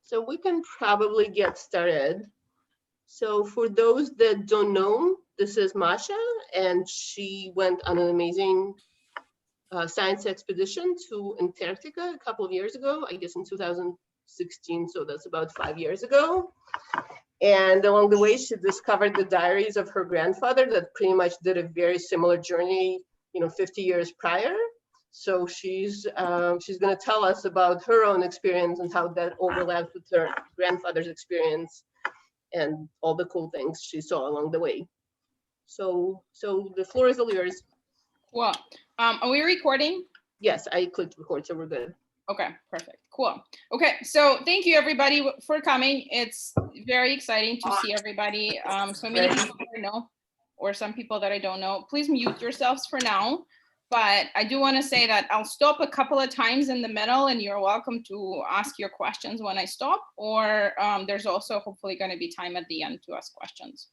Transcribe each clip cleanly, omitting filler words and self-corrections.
So we can probably get started. So for those that don't know, this is Masha, and she went on an amazing science expedition to Antarctica a couple of years ago, I guess in 2016, so that's about 5 years ago. And along the way, she discovered the diaries of her grandfather that pretty much did a very similar journey, 50 years prior. So she's going to tell us about her own experience and how that overlaps with her grandfather's experience and all the cool things she saw along the way. So the floor is all yours. Cool. Are we recording? Yes, I clicked record, so we're good. Okay, perfect. Cool. Okay, so thank you everybody for coming. It's very exciting to see everybody. So many people that I know, or some people that I don't know. Please mute yourselves for now. But I do want to say that I'll stop a couple of times in the middle, and you're welcome to ask your questions when I stop, or there's also hopefully going to be time at the end to ask questions.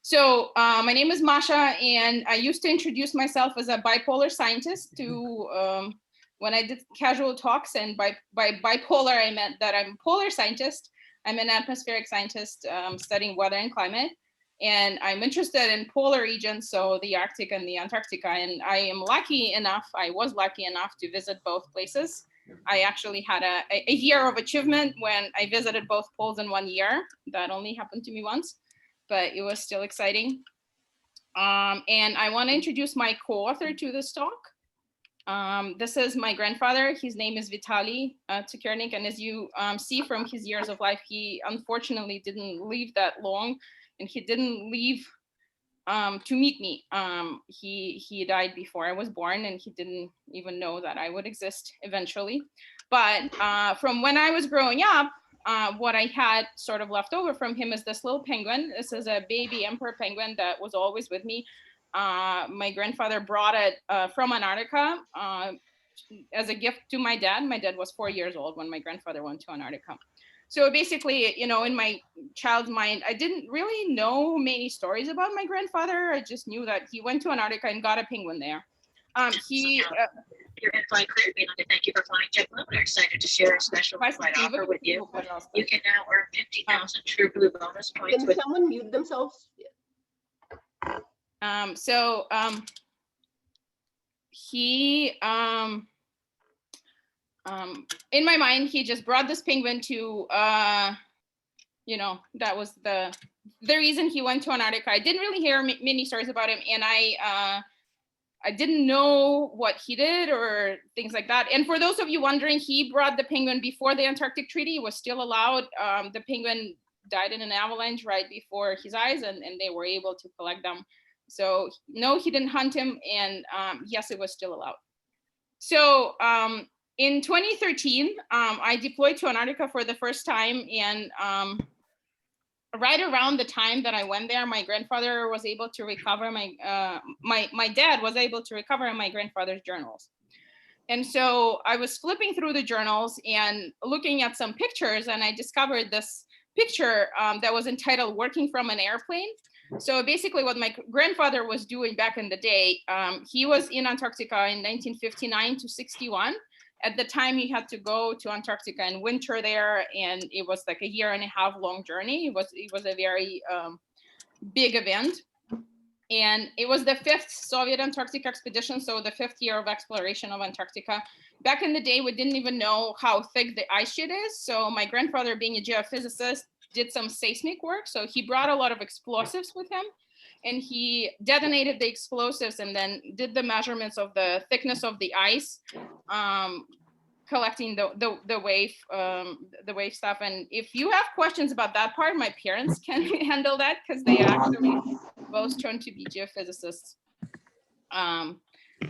So my name is Masha, and I used to introduce myself as a bipolar scientist to when I did casual talks, and by bipolar, I meant that I'm a polar scientist. I'm an atmospheric scientist studying weather and climate. And I'm interested in polar regions, so the Arctic and the Antarctica. And I am lucky enough, I was lucky enough to visit both places. I actually had a year of achievement when I visited both poles in 1 year. That only happened to me once, but it was still exciting. And I want to introduce my co-author to this talk. This is my grandfather. His name is Vitaly Tsukernik. And as you see from his years of life, he unfortunately didn't live that long. And he didn't leave to meet me. He died before I was born, and he didn't even know that I would exist eventually. But from when I was growing up, what I had sort of left over from him is this little penguin. This is a baby emperor penguin that was always with me. My grandfather brought it from Antarctica as a gift to my dad. My dad was 4 years old when my grandfather went to Antarctica. So basically, in my child's mind, I didn't really know many stories about my grandfather. I just knew that he went to Antarctica and got a penguin there. Your invite cleared. We'd like to thank you for flying JetBlue. We're excited to share a special flight offer with you. You can now earn 50,000 True Blue bonus points. Can someone mute themselves? He in my mind, he just brought this penguin to, that was the reason he went to Antarctica. I didn't really hear many stories about him, and I didn't know what he did or things like that. And for those of you wondering, he brought the penguin before the Antarctic Treaty was still allowed. The penguin died in an avalanche right before his eyes, and they were able to collect them. So no, he didn't hunt him, and yes, it was still allowed. So in 2013, I deployed to Antarctica for the first time, and right around the time that I went there, my grandfather was able to recover my dad was able to recover my grandfather's journals. And so I was flipping through the journals and looking at some pictures, and I discovered this picture that was entitled "Working from an Airplane." So basically what my grandfather was doing back in the day, he was in Antarctica in 1959 to 61. At the time, he had to go to Antarctica and winter there, and it was like a 1.5 year long journey. It was a very big event, and it was the 5th Soviet Antarctic expedition, so the 5th year of exploration of Antarctica. Back in the day, we didn't even know how thick the ice sheet is. So my grandfather, being a geophysicist, did some seismic work. So he brought a lot of explosives with him, and he detonated the explosives and then did the measurements of the thickness of the ice, collecting the wave stuff. And if you have questions about that part, my parents can handle that, because they actually both turned to be geophysicists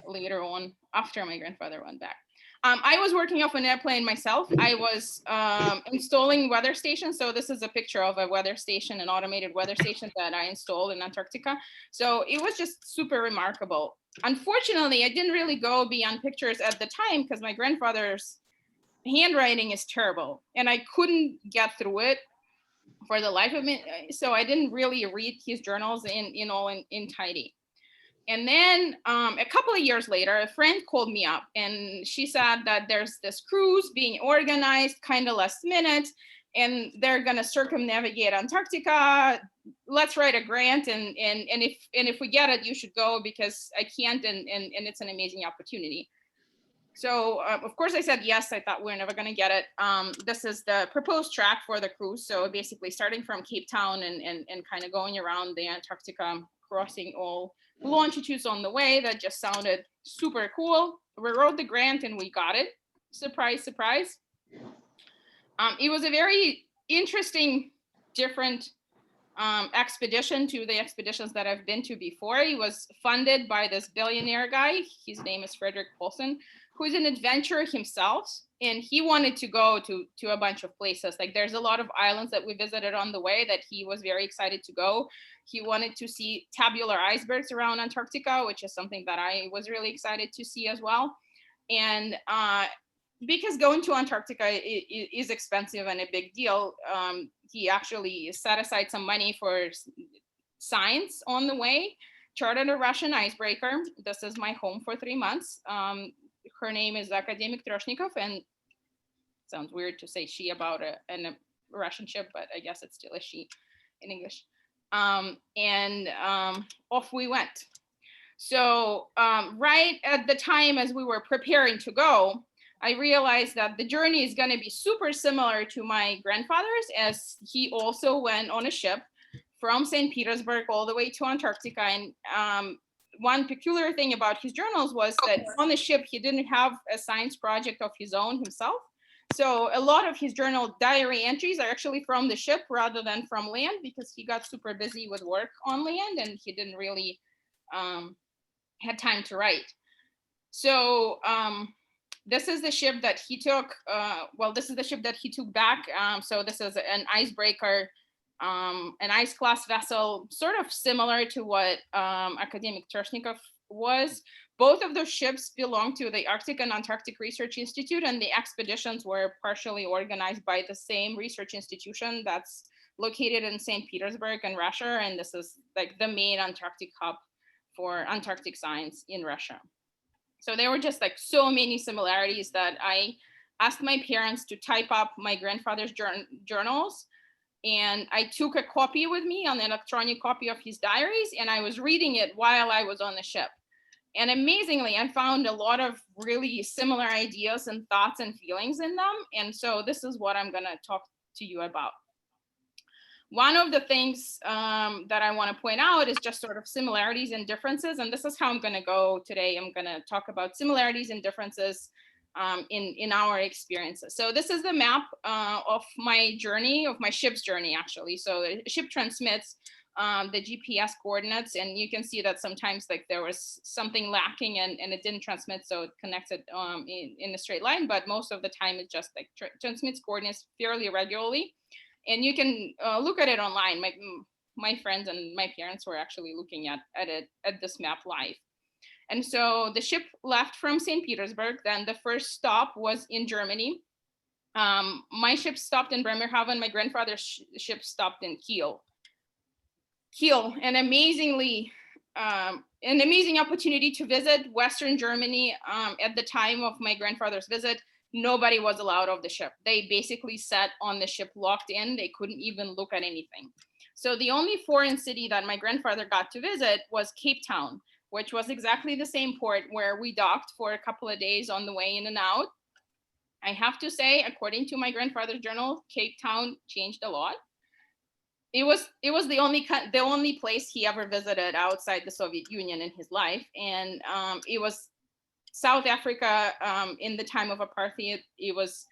later on after my grandfather went back. I was working off an airplane myself. I was installing weather stations. So this is a picture of a weather station, an automated weather station that I installed in Antarctica. So it was just super remarkable. Unfortunately, I didn't really go beyond pictures at the time, because my grandfather's handwriting is terrible, and I couldn't get through it for the life of me. So I didn't really read his journals in tidy. And then a couple of years later, a friend called me up and she said that there's this cruise being organized kind of last minute and they're going to circumnavigate Antarctica. Let's write a grant and if we get it, you should go because I can't and it's an amazing opportunity. So of course I said yes. I thought we're never going to get it. This is the proposed track for the cruise. So basically starting from Cape Town and kind of going around the Antarctica, crossing all longitudes on the way. That just sounded super cool. We wrote the grant and we got it. Surprise, surprise. It was a very interesting, different expedition to the expeditions that I've been to before. He was funded by this billionaire guy. His name is Frederick Paulson, who's an adventurer himself. And he wanted to go to a bunch of places. Like there's a lot of islands that we visited on the way that he was very excited to go. He wanted to see tabular icebergs around Antarctica, which is something that I was really excited to see as well. And because going to Antarctica is expensive and a big deal, he actually set aside some money for science on the way, chartered a Russian icebreaker. This is my home for 3 months. Her name is Academic Troshnikov, and it sounds weird to say she about a Russian ship, but I guess it's still a she in English. And off we went. So right at the time as we were preparing to go, I realized that the journey is going to be super similar to my grandfather's, as he also went on a ship from St. Petersburg all the way to Antarctica. And one peculiar thing about his journals was that on the ship, he didn't have a science project of his own himself. So a lot of his journal diary entries are actually from the ship rather than from land, because he got super busy with work on land and he didn't really had time to write. So this is the ship that he took. This is the ship that he took back. So this is an icebreaker, an ice class vessel, sort of similar to what Academic Tershnikov was. Both of those ships belong to the Arctic and Antarctic Research Institute, and the expeditions were partially organized by the same research institution that's located in St. Petersburg in Russia. And this is like the main Antarctic hub for Antarctic science in Russia. So there were just like so many similarities that I asked my parents to type up my grandfather's journals. And I took a copy with me, an electronic copy of his diaries, and I was reading it while I was on the ship. And amazingly, I found a lot of really similar ideas and thoughts and feelings in them. And so this is what I'm going to talk to you about. One of the things that I want to point out is just sort of similarities and differences. And this is how I'm going to go today. I'm going to talk about similarities and differences in our experiences. So this is the map of my journey, of my ship's journey, actually. So the ship transmits the GPS coordinates, and you can see that sometimes like there was something lacking and it didn't transmit, so it connects it in a straight line, but most of the time it just like transmits coordinates fairly regularly. And you can look at it online. My friends and my parents were actually looking at this map live. And so the ship left from St. Petersburg. Then the first stop was in Germany. My ship stopped in Bremerhaven. My grandfather's ship stopped in Kiel. An amazing opportunity to visit Western Germany. At the time of my grandfather's visit, nobody was allowed off the ship. They basically sat on the ship locked in. They couldn't even look at anything. So the only foreign city that my grandfather got to visit was Cape Town, which was exactly the same port where we docked for a couple of days on the way in and out. I have to say, according to my grandfather's journal, Cape Town changed a lot. It was the only place he ever visited outside the Soviet Union in his life. And it was South Africa in the time of apartheid. It was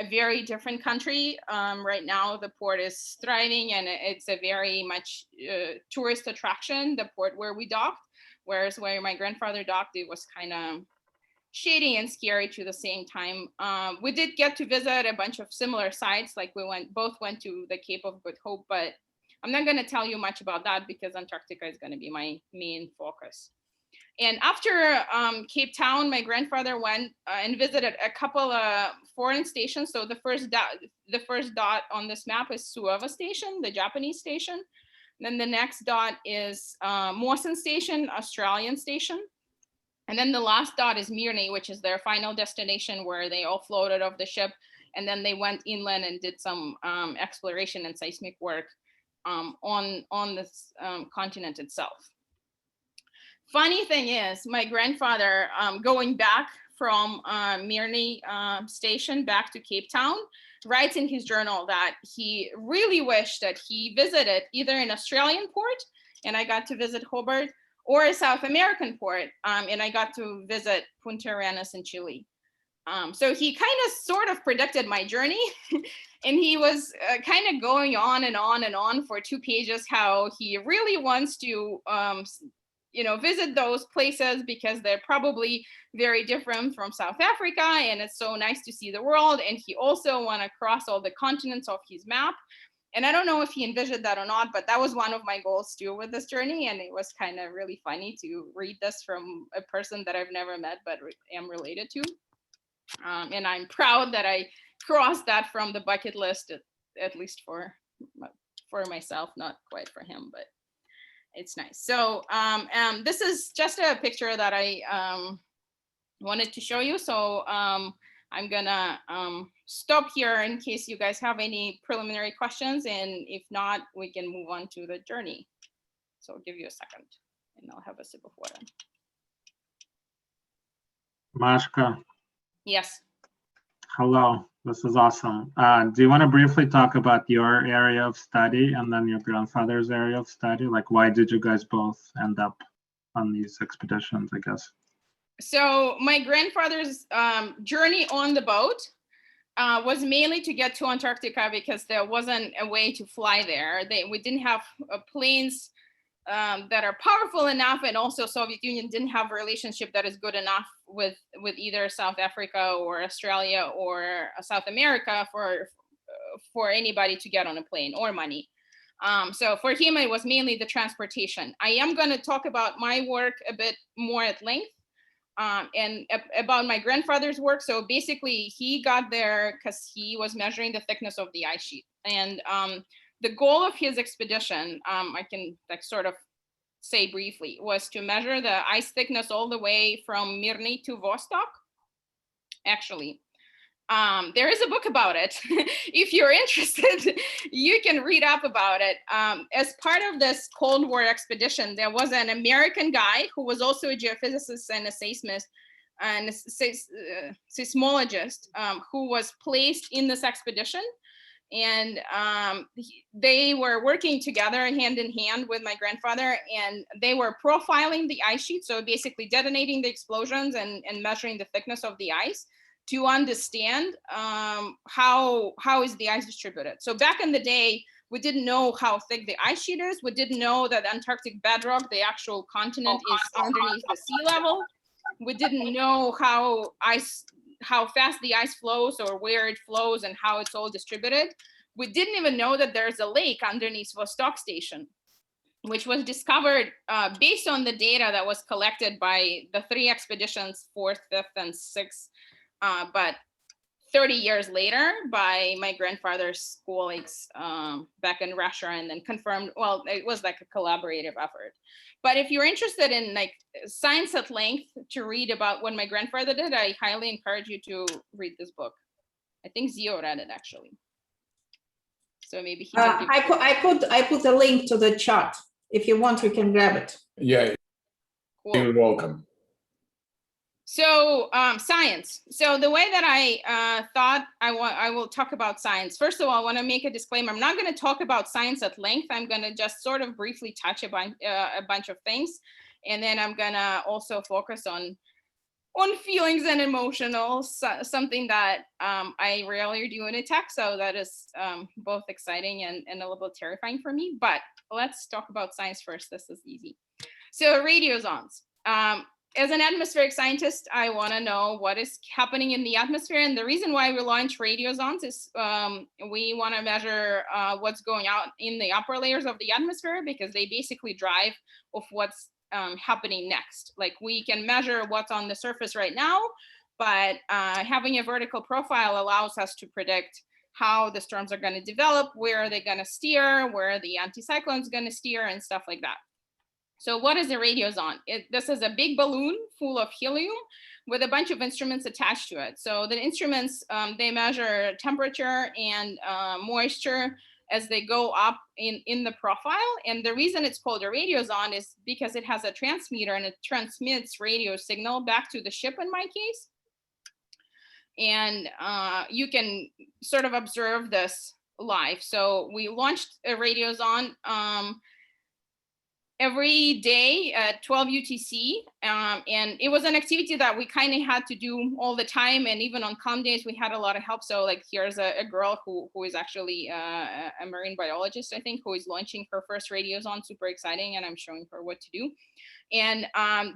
a very different country. Right now, the port is thriving and it's a very much tourist attraction, the port where we docked. Whereas where my grandfather docked, it was kind of shady and scary to the same time. We did get to visit a bunch of similar sites, like we both went to the Cape of Good Hope, but I'm not going to tell you much about that because Antarctica is going to be my main focus. And after Cape Town, my grandfather went and visited a couple of foreign stations. So the first dot on this map is Sueva Station, the Japanese station. Then the next dot is Mawson Station, Australian station. And then the last dot is Mirny, which is their final destination where they all floated off the ship. And then they went inland and did some exploration and seismic work on this continent itself. Funny thing is, my grandfather, going back from Mirny station back to Cape Town, writes in his journal that he really wished that he visited either an Australian port, and I got to visit Hobart, or a South American port, and I got to visit Punta Arenas in Chile. So he kind of sort of predicted my journey, and he was kind of going on and on and on for 2 pages how he really wants to visit those places because they're probably very different from South Africa, and it's so nice to see the world. And he also want to cross all the continents off his map. And I don't know if he envisioned that or not, but that was one of my goals too with this journey. And it was kind of really funny to read this from a person that I've never met, but am related to. And I'm proud that I crossed that from the bucket list, at least for myself, not quite for him, but it's nice. So this is just a picture that I wanted to show you. So I'm gonna stop here in case you guys have any preliminary questions, and if not, we can move on to the journey. So I'll give you a second and I'll have a sip of water. Mashka, Yes. hello, this is awesome. Do you want to briefly talk about your area of study and then your grandfather's area of study? Like, why did you guys both end up on these expeditions, I guess? So my grandfather's journey on the boat was mainly to get to Antarctica because there wasn't a way to fly there. We didn't have planes that are powerful enough, and also Soviet Union didn't have a relationship that is good enough with either South Africa or Australia or South America for anybody to get on a plane or money. So for him, it was mainly the transportation. I am going to talk about my work a bit more at length. And about my grandfather's work. So basically he got there because he was measuring the thickness of the ice sheet. And the goal of his expedition, I can sort of say briefly, was to measure the ice thickness all the way from Mirny to Vostok. Actually, there is a book about it. If you're interested, you can read up about it. As part of this Cold War expedition, there was an American guy who was also a geophysicist and a seismologist, who was placed in this expedition. And they were working together hand in hand with my grandfather, and they were profiling the ice sheet. So basically detonating the explosions and measuring the thickness of the ice to understand how is the ice distributed. So back in the day, we didn't know how thick the ice sheet is. We didn't know that Antarctic bedrock, the actual continent, is underneath the sea level. We didn't know how fast the ice flows or where it flows and how it's all distributed. We didn't even know that there's a lake underneath Vostok Station, which was discovered based on the data that was collected by the 3 expeditions, 4th, 5th, and 6th. But 30 years later by my grandfather's colleagues back in Russia, and then confirmed, well, it was like a collaborative effort. But if you're interested in like science at length to read about what my grandfather did, I highly encourage you to read this book. I think Zio read it actually. So maybe he can I put a link to the chart. If you want, you can grab it. Yeah, cool. you're welcome. So science. So the way that I thought I will talk about science. First of all, I want to make a disclaimer. I'm not going to talk about science at length. I'm going to just sort of briefly touch a bunch of things, and then I'm going to also focus on feelings and emotionals, something that I rarely do in a text. So that is both exciting and a little bit terrifying for me. But let's talk about science first. This is easy. So radiosondes. As an atmospheric scientist, I want to know what is happening in the atmosphere. And the reason why we launch radiosondes is we want to measure what's going out in the upper layers of the atmosphere, because they basically drive of what's happening next. Like we can measure what's on the surface right now, but having a vertical profile allows us to predict how the storms are going to develop, where are they going to steer, where the anticyclone is going to steer, and stuff like that. So what is the radiozone? This is a big balloon full of helium with a bunch of instruments attached to it. So the instruments, they measure temperature and moisture as they go up in the profile. And the reason it's called a radiozone is because it has a transmitter and it transmits radio signal back to the ship in my case. And you can sort of observe this live. So we launched a radiozone every day at 12 UTC. And it was an activity that we kind of had to do all the time. And even on calm days, we had a lot of help. So like here's a girl who is actually a marine biologist, I think, who is launching her first radiozone, super exciting. And I'm showing her what to do. And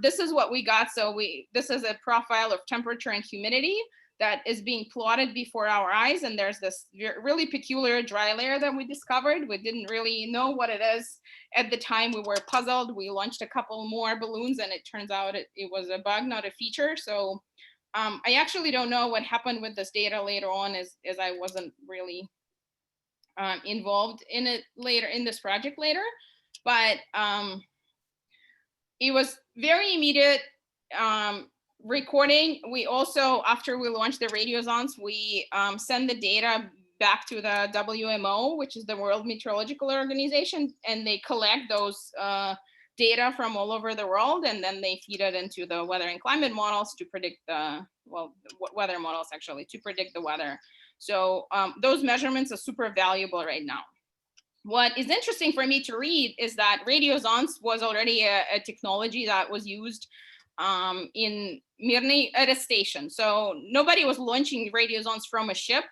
this is what we got. So this is a profile of temperature and humidity that is being plotted before our eyes. And there's this really peculiar dry layer that we discovered. We didn't really know what it is at the time. We were puzzled. We launched a couple more balloons and it turns out it was a bug, not a feature. So I actually don't know what happened with this data later on as I wasn't really involved in it later in this project later. But it was very immediate recording. We also, after we launched the radiozones, we send the data back to the WMO, which is the World Meteorological Organization, and they collect those data from all over the world, and then they feed it into the weather and climate models to predict the, well, weather models actually, to predict the weather. So those measurements are super valuable right now. What is interesting for me to read is that radiozones was already a technology that was used in Mirny at a station. So nobody was launching radiozones from a ship.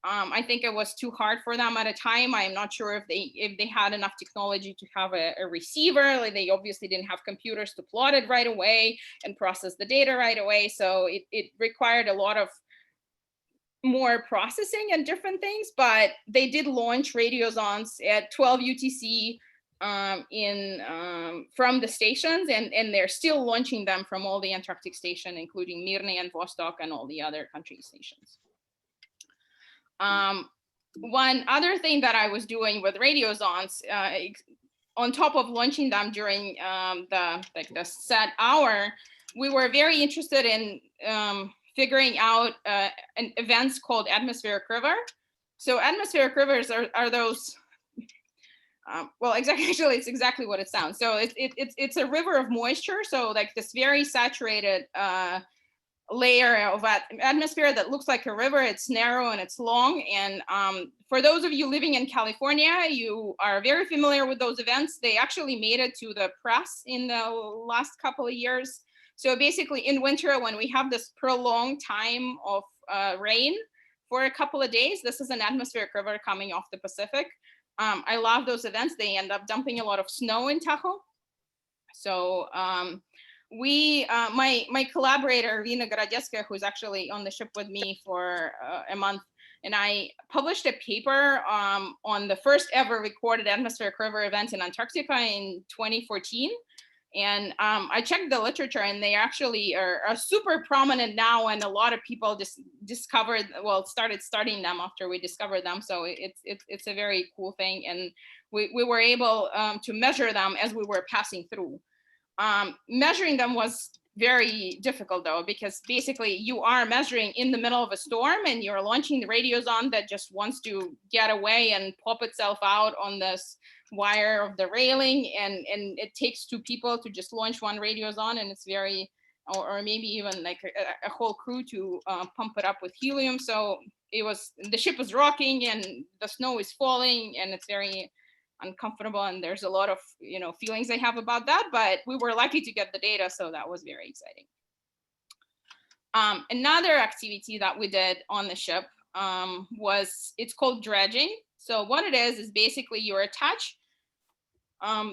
I think it was too hard for them at a time. I'm not sure if they had enough technology to have a receiver. Like they obviously didn't have computers to plot it right away and process the data right away. So it required a lot of more processing and different things, but they did launch radiozones at 12 UTC from the stations, and they're still launching them from all the Antarctic station, including Mirny and Vostok and all the other country stations. One other thing that I was doing with radiozones, on top of launching them during the set hour, we were very interested in figuring out events called atmospheric river. So atmospheric rivers are those, well, actually, it's exactly what it sounds. So it's a river of moisture. So like this very saturated layer of atmosphere that looks like a river. It's narrow and it's long. And for those of you living in California, you are very familiar with those events. They actually made it to the press in the last couple of years. So basically in winter, when we have this prolonged time of rain for a couple of days, this is an atmospheric river coming off the Pacific. I love those events. They end up dumping a lot of snow in Tahoe. So my collaborator, Vina Gradecka, who's actually on the ship with me for a month, and I published a paper on the first ever recorded atmospheric river event in Antarctica in 2014. And I checked the literature, and they actually are super prominent now, and a lot of people just started studying them after we discovered them. So it's a very cool thing, and we were able to measure them as we were passing through. Measuring them was very difficult though, because basically you are measuring in the middle of a storm, and you're launching the radiozone that just wants to get away and pop itself out on this wire of the railing, and it takes two people to just launch one radiozone, and it's very, or maybe even like a whole crew to pump it up with helium. So the ship was rocking and the snow is falling, and it's very uncomfortable, and there's a lot of feelings I have about that, but we were lucky to get the data, so that was very exciting. Another activity that we did on the ship it's called dredging. So what it is basically you attach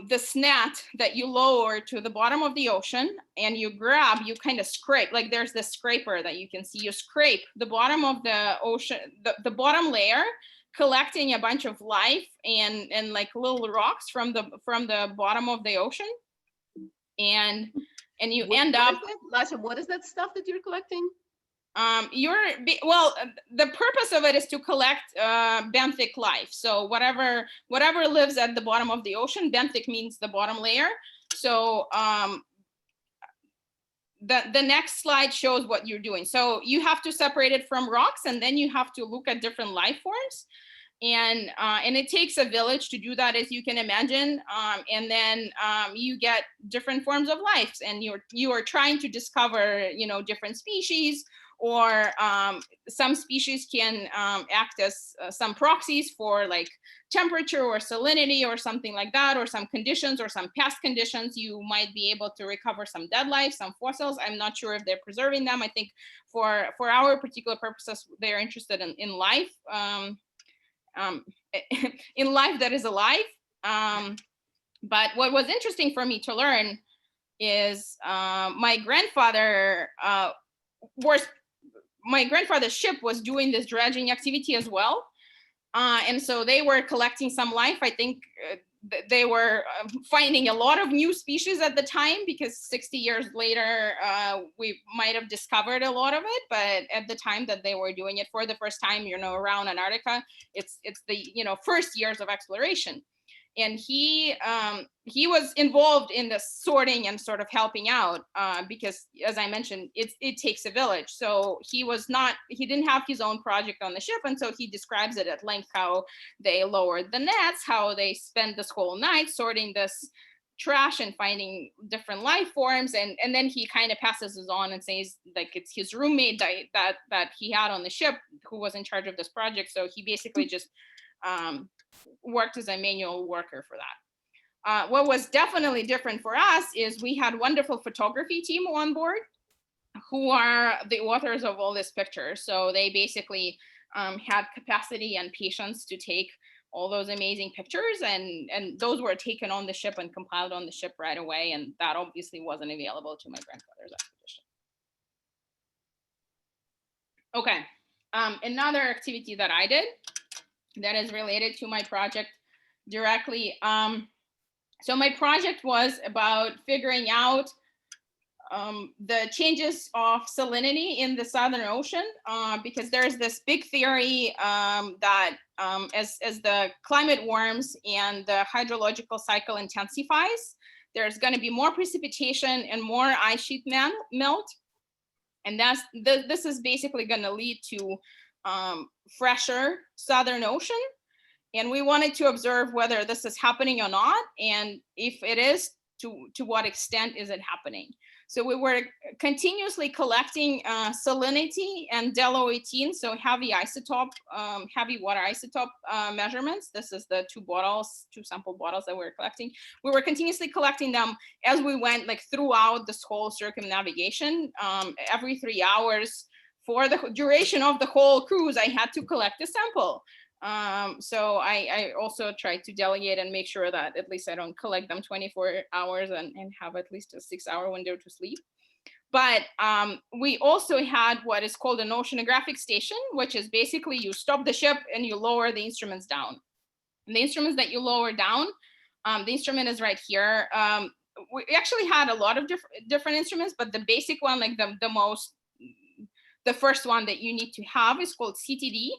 this net that you lower to the bottom of the ocean, and you kind of scrape, like there's this scraper that you can see, you scrape the bottom of the ocean, the bottom layer, collecting a bunch of life and like little rocks from the bottom of the ocean, and you end up. Masha, what is that stuff that you're collecting? The purpose of it is to collect benthic life. So whatever lives at the bottom of the ocean, benthic means the bottom layer. So the next slide shows what you're doing. So you have to separate it from rocks, and then you have to look at different life forms. And it takes a village to do that, as you can imagine. And then you get different forms of life, and you are trying to discover, different species, or some species can act as some proxies for like temperature or salinity or something like that, or some conditions or some past conditions. You might be able to recover some dead life, some fossils. I'm not sure if they're preserving them. I think for our particular purposes, they're interested in life. In life that is alive. But what was interesting for me to learn is my grandfather's ship was doing this dredging activity as well. And so they were collecting some life. I think they were finding a lot of new species at the time, because 60 years later, we might have discovered a lot of it. But at the time that they were doing it for the first time, around Antarctica, it's the, first years of exploration. And he was involved in the sorting and sort of helping out because, as I mentioned, it takes a village. So he didn't have his own project on the ship, and so he describes it at length, how they lowered the nets, how they spent this whole night sorting this trash and finding different life forms, and then he kind of passes this on and says, like, it's his roommate that he had on the ship who was in charge of this project. So he basically just worked as a manual worker for that. What was definitely different for us is we had wonderful photography team on board who are the authors of all these pictures. So they basically had capacity and patience to take all those amazing pictures, and those were taken on the ship and compiled on the ship right away, and that obviously wasn't available to my grandfather's expedition. Okay, another activity that I did that is related to my project directly. So my project was about figuring out the changes of salinity in the Southern Ocean, because there's this big theory that as the climate warms and the hydrological cycle intensifies, there's going to be more precipitation and more ice sheet melt. And this is basically going to lead to fresher Southern Ocean. And we wanted to observe whether this is happening or not, and if it is, to what extent is it happening. So we were continuously collecting salinity and del-O18, so heavy water isotope measurements. This is the two sample bottles that we were collecting. We were continuously collecting them as we went, like, throughout this whole circumnavigation. Every 3 hours for the duration of the whole cruise, I had to collect a sample. So I also try to delegate and make sure that at least I don't collect them 24 hours and have at least a 6-hour window to sleep. But we also had what is called an oceanographic station, which is basically you stop the ship and you lower the instruments down. And the instruments that you lower down, the instrument is right here. We actually had a lot of different instruments, but the basic one, like the first one that you need to have is called CTD,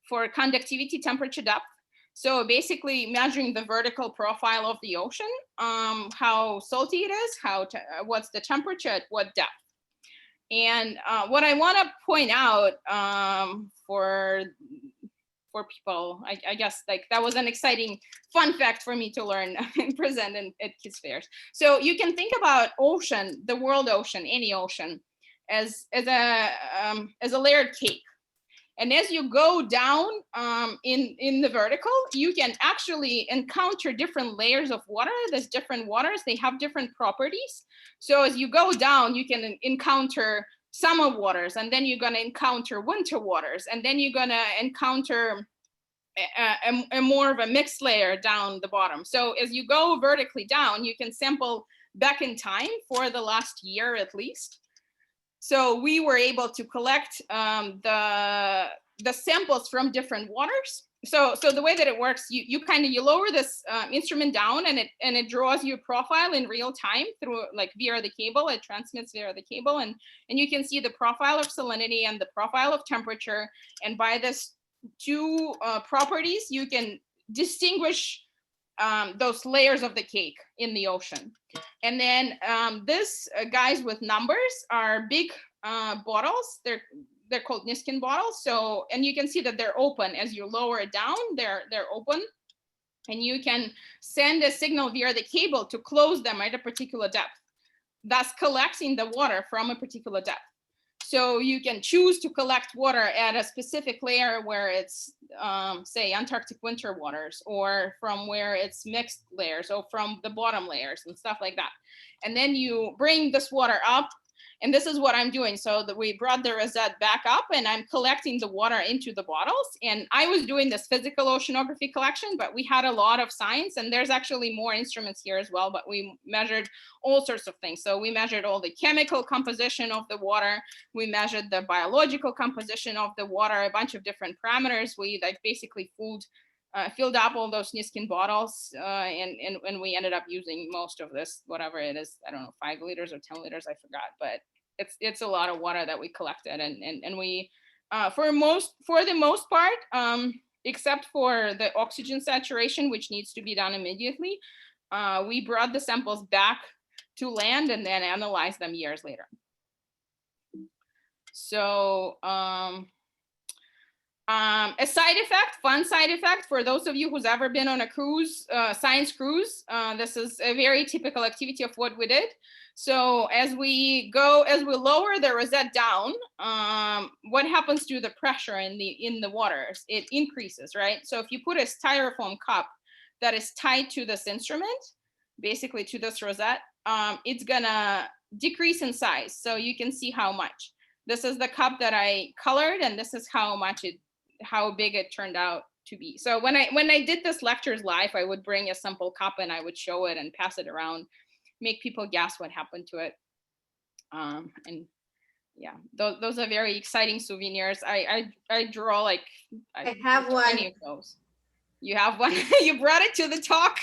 for conductivity, temperature, depth. So basically measuring the vertical profile of the ocean, how salty it is, what's the temperature at what depth. And what I want to point out for people, I guess, like, that was an exciting fun fact for me to learn and present at Kids Fairs. So you can think about ocean, the world ocean, any ocean, as a layered cake. And as you go down in the vertical, you can actually encounter different layers of water. There's different waters, they have different properties. So as you go down, you can encounter summer waters, and then you're gonna encounter winter waters, and then you're gonna encounter a more of a mixed layer down the bottom. So as you go vertically down, you can sample back in time for the last year at least. So we were able to collect the samples from different waters. so the way that it works, you lower this instrument down, and it draws you a profile in real time through, like, via the cable. It transmits via the cable, and you can see the profile of salinity and the profile of temperature. And by this two properties, you can distinguish those layers of the cake in the ocean. And then this guys with numbers are big bottles. They're called Niskin bottles. So, and you can see that they're open as you lower it down. They're open, and you can send a signal via the cable to close them at a particular depth, thus collecting the water from a particular depth. So you can choose to collect water at a specific layer where it's, say, Antarctic winter waters, or from where it's mixed layers, or from the bottom layers and stuff like that. And then you bring this water up, and this is what I'm doing. So that we brought the rosette back up, and I'm collecting the water into the bottles. And I was doing this physical oceanography collection, but we had a lot of science, and there's actually more instruments here as well, but we measured all sorts of things. So we measured all the chemical composition of the water. We measured the biological composition of the water, a bunch of different parameters. We like basically filled up all those Niskin bottles, and we ended up using most of this, whatever it is, I don't know, 5 liters or 10 liters, I forgot, but it's a lot of water that we collected, and we for the most part, except for the oxygen saturation, which needs to be done immediately, we brought the samples back to land and then analyzed them years later. So a fun side effect for those of you who's ever been on a cruise, science cruise, this is a very typical activity of what we did. So as we lower the rosette down, what happens to the pressure in the waters? It increases, right? So if you put a styrofoam cup that is tied to this instrument, basically to this rosette, it's gonna decrease in size. So you can see how much. This is the cup that I colored, and this is how big it turned out to be. So when I did this lectures live, I would bring a sample cup and I would show it and pass it around, make people guess what happened to it. And yeah, those are very exciting souvenirs. I draw like I have one. 20 of those. You have one? You brought it to the talk?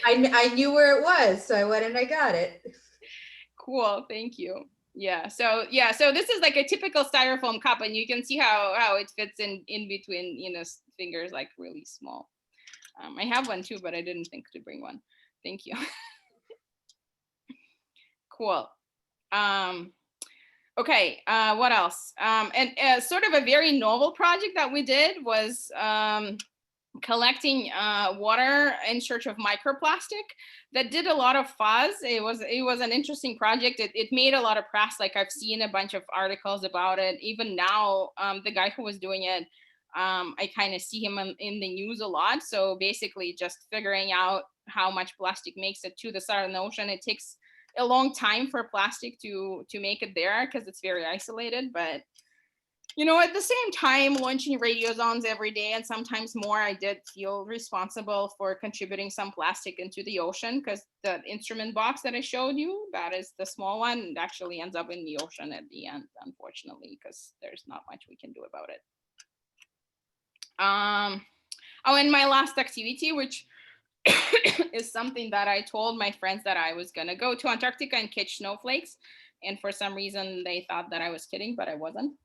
I knew where it was, so I went and I got it. Cool, thank you. Yeah, so this is like a typical styrofoam cup, and you can see how it fits in between, you know, fingers, like really small. I have one too, but I didn't think to bring one. Thank you. Cool. Okay, what else? And sort of a very novel project that we did was collecting water in search of microplastic. That did a lot of fuzz. It was an interesting project. It made a lot of press. Like, I've seen a bunch of articles about it. Even now, the guy who was doing it, I kind of see him in the news a lot. So basically just figuring out how much plastic makes it to the Southern Ocean. It takes a long time for plastic to make it there because it's very isolated. But you know, at the same time, launching radiozones every day and sometimes more, I did feel responsible for contributing some plastic into the ocean, because the instrument box that I showed you, that is the small one, it actually ends up in the ocean at the end, unfortunately, because there's not much we can do about it. Oh, and my last activity, which is something that I told my friends that I was gonna go to Antarctica and catch snowflakes. And for some reason, they thought that I was kidding, but I wasn't.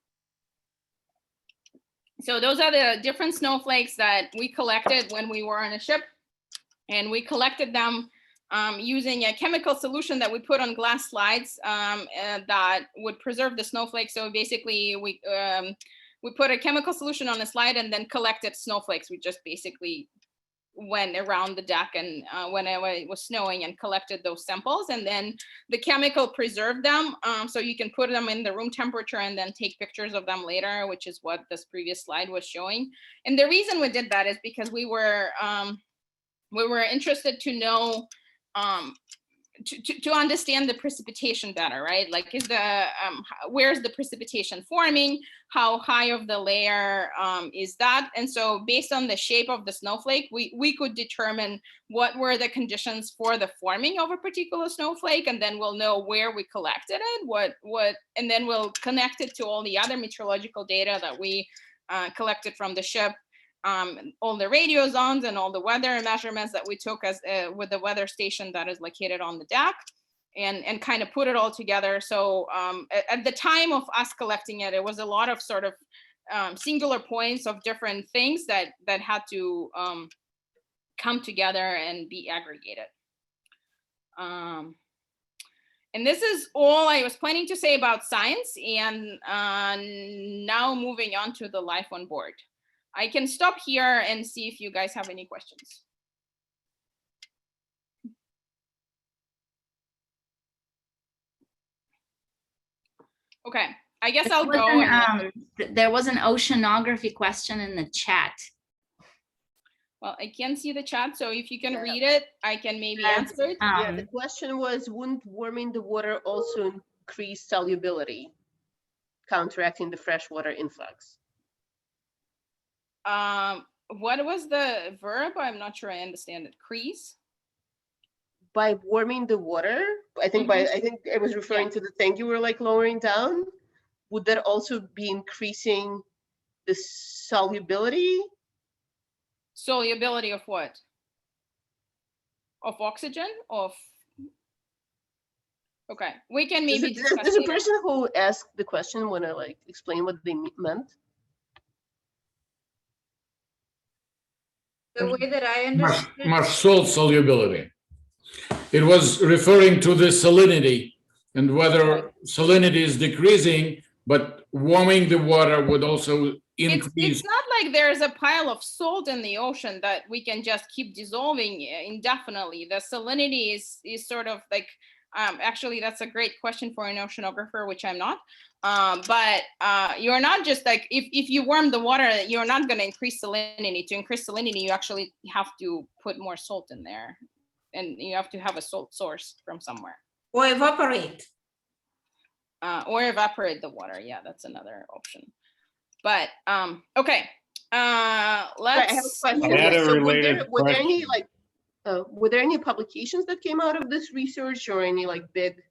So those are the different snowflakes that we collected when we were on a ship, and we collected them using a chemical solution that we put on glass slides that would preserve the snowflakes. So basically, we put a chemical solution on a slide and then collected snowflakes. We just basically went around the deck and when it was snowing and collected those samples, and then the chemical preserved them, so you can put them in the room temperature and then take pictures of them later, which is what this previous slide was showing. And the reason we did that is because we were interested to know to understand the precipitation better, right? Like, is the where's the precipitation forming? How high of the layer is that? And so based on the shape of the snowflake, we could determine what were the conditions for the forming of a particular snowflake, and then we'll know where we collected it, and then we'll connect it to all the other meteorological data that we collected from the ship, all the radio zones and all the weather measurements that we took as with the weather station that is located on the deck, and kind of put it all together. So at the time of us collecting it, it was a lot of sort of singular points of different things that had to come together and be aggregated. And this is all I was planning to say about science, and now moving on to the life on board. I can stop here and see if you guys have any questions. Okay, I guess I'll go. There was an oceanography question in the chat. Well, I can't see the chat, so if you can read it, I can maybe answer it. Yeah, the question was, wouldn't warming the water also increase solubility, counteracting the freshwater influx? What was the verb? I'm not sure I understand it. Crease? By warming the water, I think I think it was referring to the thing you were like lowering down. Would that also be increasing the solubility? Solubility of what? Of oxygen? Of okay, we can maybe discuss does the later. person who asked the question want to like explain what they meant? The way that I understood. Much salt solubility. It was referring to the salinity and whether salinity is decreasing, but warming the water would also increase. It's not like there's a pile of salt in the ocean that we can just keep dissolving indefinitely. The salinity is sort of like, actually, that's a great question for an oceanographer, which I'm not. But you're not just like, if you warm the water, you're not going to increase salinity. To increase salinity, you actually have to put more salt in there. And you have to have a salt source from somewhere. Or evaporate. Or evaporate the water. Yeah, that's another option. But okay, let's. I have a question. I had a So related were there any question. like, were there any publications that came out of this research, or any like big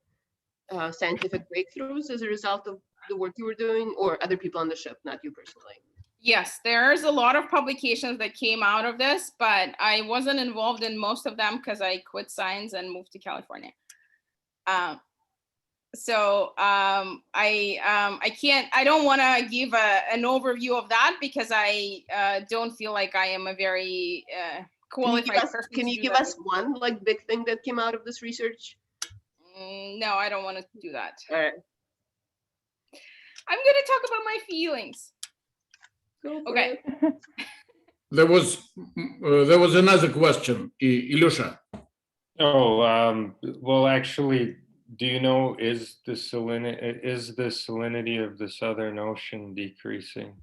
scientific breakthroughs as a result of the work you were doing, or other people on the ship, not you personally? Yes, there's a lot of publications that came out of this, but I wasn't involved in most of them because I quit science and moved to California. So I don't want to give an overview of that because I don't feel like I am a very qualified person. Can you give us one like big thing that came out of this research? No, I don't want to do that. All right. I'm going to talk about my feelings. Okay. There was another question, Ilyusha. Oh, well, actually, do you know, is the salinity of the Southern Ocean decreasing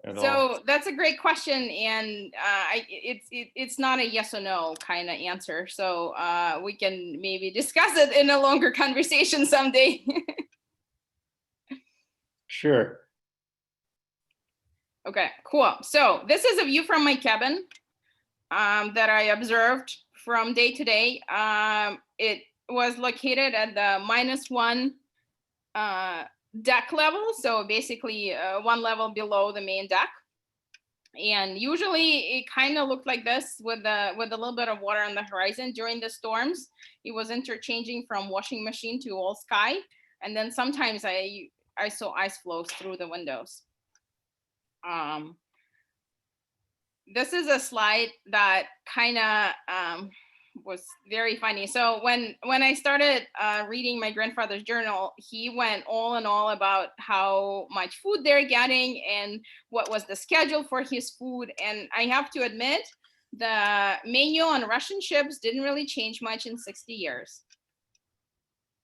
at all? So that's a great question, and it's not a yes or no kind of answer. So we can maybe discuss it in a longer conversation someday. Sure. Okay, cool. So this is a view from my cabin that I observed from day to day. It was located at the -1 deck level, so basically one level below the main deck. And usually it kind of looked like this with a little bit of water on the horizon. During the storms, it was interchanging from washing machine to all sky. And then sometimes I saw ice flows through the windows. This is a slide that kind of was very funny. So when I started reading my grandfather's journal, he went all in all about how much food they're getting and what was the schedule for his food. And I have to admit, the menu on Russian ships didn't really change much in 60 years.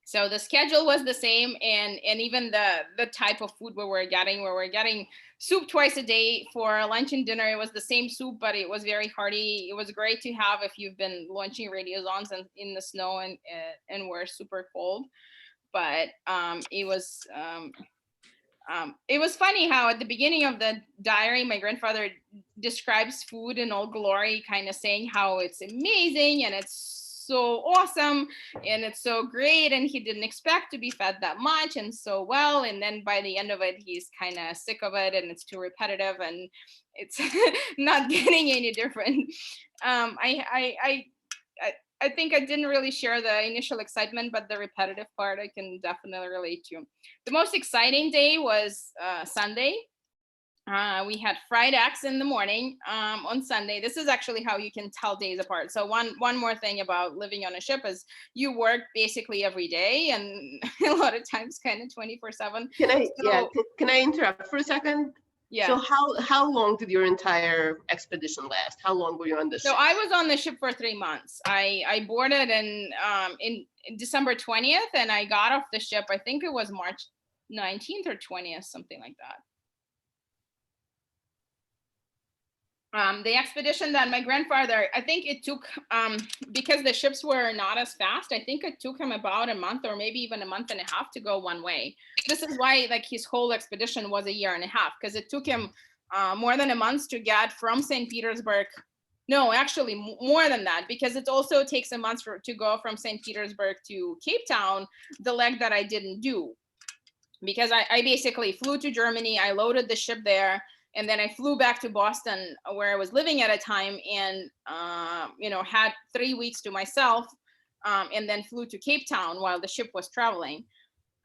So the schedule was the same, and even the type of food we were getting soup twice a day for lunch and dinner. It was the same soup, but it was very hearty. It was great to have if you've been launching radiosondes in the snow and were super cold. But it was funny how at the beginning of the diary, my grandfather describes food in all glory, kind of saying how it's amazing and it's so awesome and it's so great. And he didn't expect to be fed that much and so well. And then by the end of it, he's kind of sick of it and it's too repetitive and it's not getting any different. I think I didn't really share the initial excitement, but the repetitive part I can definitely relate to. The most exciting day was Sunday. We had fried eggs in the morning on Sunday. This is actually how you can tell days apart. So one more thing about living on a ship is you work basically every day and a lot of times kind of 24/7. Can I interrupt for a second? Yeah. So how long did your entire expedition last? How long were you on the ship? So I was on the ship for 3 months. I boarded in December 20th and I got off the ship, I think it was March 19th or 20th, something like that. The expedition that my grandfather, I think it took, because the ships were not as fast, I think it took him about a month or maybe even a month and a half to go one way. This is why like his whole expedition was a year and a half, because it took him more than a month to get from St. Petersburg. No, actually more than that, because it also takes a month to go from St. Petersburg to Cape Town, the leg that I didn't do. Because I basically flew to Germany, I loaded the ship there, and then I flew back to Boston where I was living at a time and, had 3 weeks to myself and then flew to Cape Town while the ship was traveling.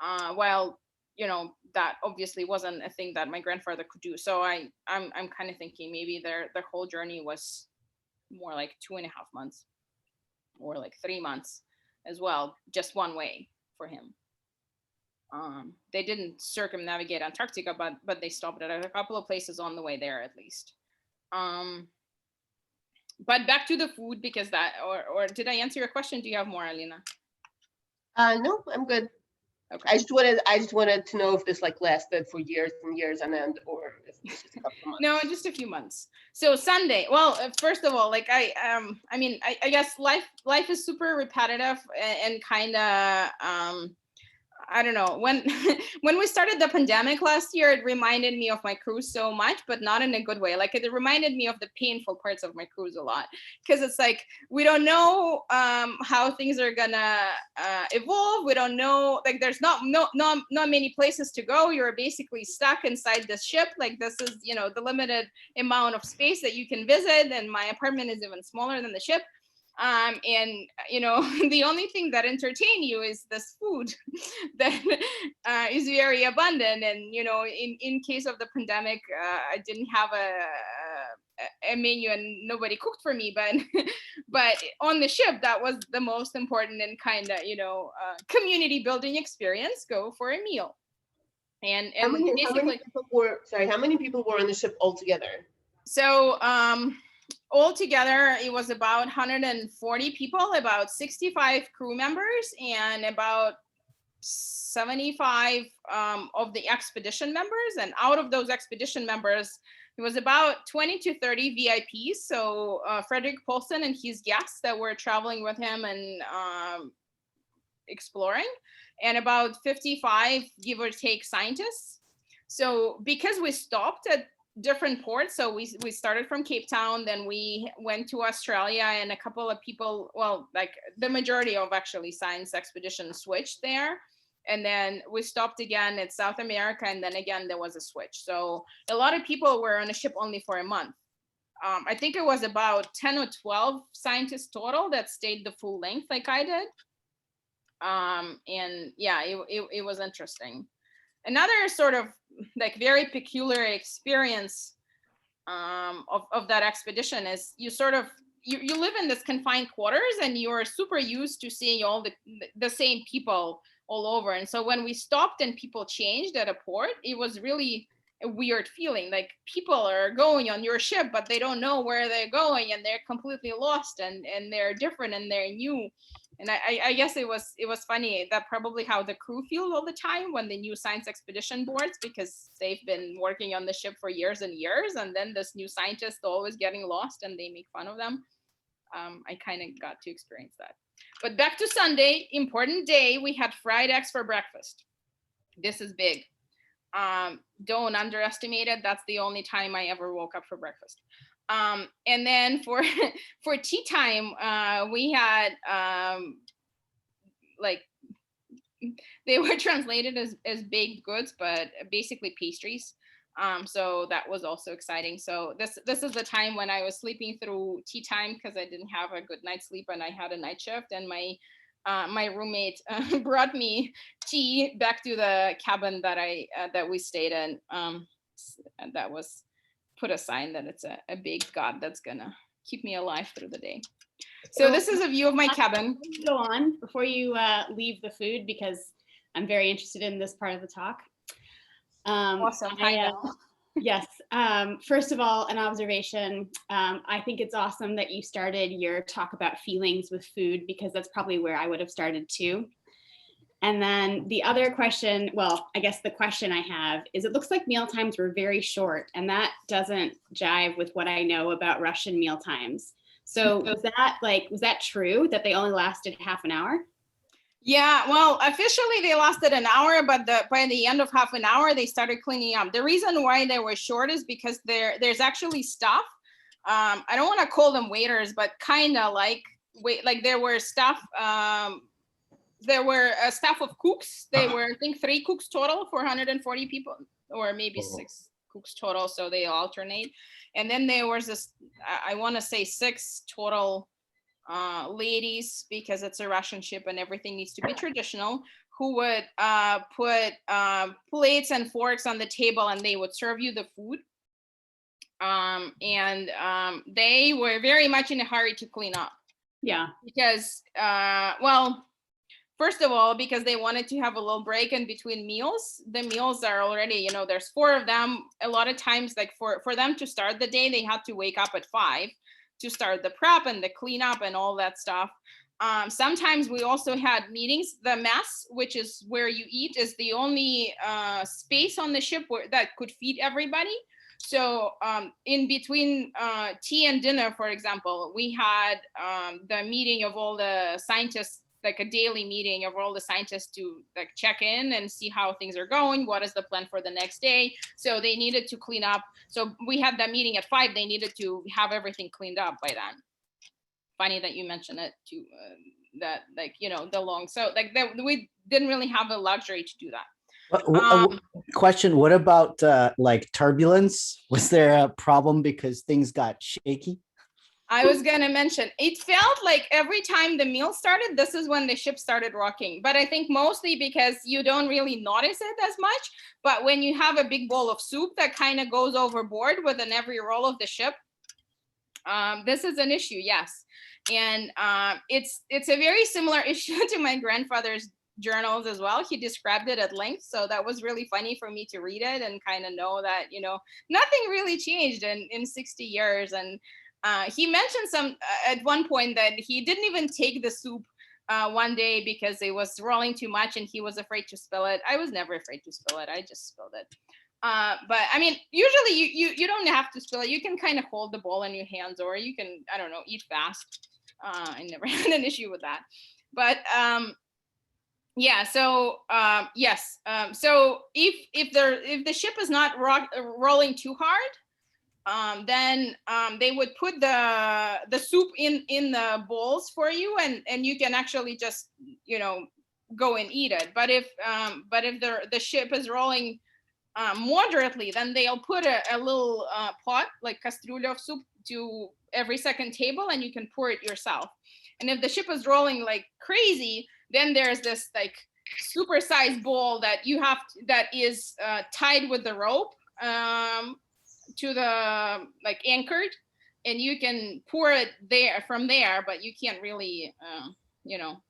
That obviously wasn't a thing that my grandfather could do. So I'm kind of thinking maybe their whole journey was more like 2.5 months or like 3 months as well, just one way for him. They didn't circumnavigate Antarctica, but they stopped at a couple of places on the way there at least. But back to the food, because or did I answer your question? Do you have more, Alina? No, I'm good. Okay. I just wanted to know if this like lasted for years and years on end, or if it was just a couple of months. No, just a few months. So Sunday. Well, first of all, like I guess life is super repetitive and kind of I don't know, when we started the pandemic last year, it reminded me of my cruise so much, but not in a good way. Like it reminded me of the painful parts of my cruise a lot, because it's like we don't know how things are gonna evolve. We don't know, like there's not many places to go. You're basically stuck inside this ship. Like this is the limited amount of space that you can visit, and my apartment is even smaller than the ship. And the only thing that entertain you is this food that is very abundant. And in case of the pandemic, I didn't have a menu and nobody cooked for me, but on the ship that was the most important and kind of community building experience. Go for a meal. And how many people were on the ship altogether? So altogether, it was about 140 people, about 65 crew members, and about 75 of the expedition members. And out of those expedition members, it was about 20 to 30 VIPs. So Frederick Paulson and his guests that were traveling with him and exploring, and about 55, give or take, scientists. So because we stopped at different ports, so we started from Cape Town, then we went to Australia, and a couple of people, well, like the majority of actually science expeditions switched there, and then we stopped again at South America, and then again there was a switch. So a lot of people were on a ship only for a month. I think it was about 10 or 12 scientists total that stayed the full length like I did. And yeah, it was interesting. Another sort of like very peculiar experience of that expedition is you live in this confined quarters, and you're super used to seeing all the same people all over. And so when we stopped and people changed at a port, it was really a weird feeling. Like people are going on your ship, but they don't know where they're going, and they're completely lost, and they're different, and they're new. And I guess it was funny that probably how the crew feels all the time when the new science expedition boards, because they've been working on the ship for years and years, and then this new scientist always getting lost and they make fun of them. I kind of got to experience that. But back to Sunday, important day, we had fried eggs for breakfast. This is big. don't underestimate it. That's the only time I ever woke up for breakfast. And then for tea time, we had like, they were translated as baked goods, but basically pastries. So that was also exciting. So this is the time when I was sleeping through tea time because I didn't have a good night's sleep and I had a night shift, and my roommate brought me tea back to the cabin that we stayed in. And that was put a sign that it's a big God that's gonna keep me alive through the day. So this is a view of my cabin. Go on before you leave the food, because I'm very interested in this part of the talk. Awesome. Yes. First of all, an observation. I think it's awesome that you started your talk about feelings with food, because that's probably where I would have started too. And then the other question, well, I guess the question I have is, it looks like meal times were very short, and that doesn't jive with what I know about Russian meal times. So was that true that they only lasted half an hour? Yeah, well, officially they lasted an hour, but by the end of half an hour, they started cleaning up. The reason why they were short is because there's actually staff. I don't want to call them waiters, but kind of like there were staff. There were a staff of cooks. They were, I think, 3 cooks total for 140 people, or maybe 6 cooks total. So they alternate. And then there was this, I want to say 6 total ladies, because it's a Russian ship and everything needs to be traditional, who would put plates and forks on the table, and they would serve you the food. They were very much in a hurry to clean up. Yeah. Because, well, first of all, because they wanted to have a little break in between meals. The meals are already, there's 4 of them. A lot of times, like for them to start the day, they had to wake up at 5 to start the prep and the cleanup and all that stuff. Sometimes we also had meetings. The mess, which is where you eat, is the only space on the ship that could feed everybody. So in between tea and dinner, for example, we had the meeting of all the scientists, like a daily meeting of all the scientists to like check in and see how things are going. What is the plan for the next day? So they needed to clean up. So we had that meeting at 5. They needed to have everything cleaned up by then. Funny that you mentioned it too, that like, the long, so like we didn't really have the luxury to do that. Question, what about like turbulence? Was there a problem because things got shaky? I was going to mention, it felt like every time the meal started, this is when the ship started rocking. But I think mostly because you don't really notice it as much. But when you have a big bowl of soup that kind of goes overboard within every roll of the ship, this is an issue, yes. And it's a very similar issue to my grandfather's journals as well. He described it at length. So that was really funny for me to read it and kind of know that, nothing really changed in 60 years. And he mentioned at one point that he didn't even take the soup one day because it was rolling too much and he was afraid to spill it. I was never afraid to spill it. I just spilled it. But I mean, usually you don't have to spill it. You can kind of hold the bowl in your hands, or you can, I don't know, eat fast. I never had an issue with that. But yeah, so yes. So if the ship is not rolling too hard, then they would put the soup in the bowls for you, and you can actually just go and eat it. But if the ship is rolling moderately, then they'll put a little pot, like castrulla of soup, to every second table, and you can pour it yourself. And if the ship is rolling like crazy, then there's this like super sized bowl that that is tied with the rope to the like anchored, and you can pour it from there, but you can't really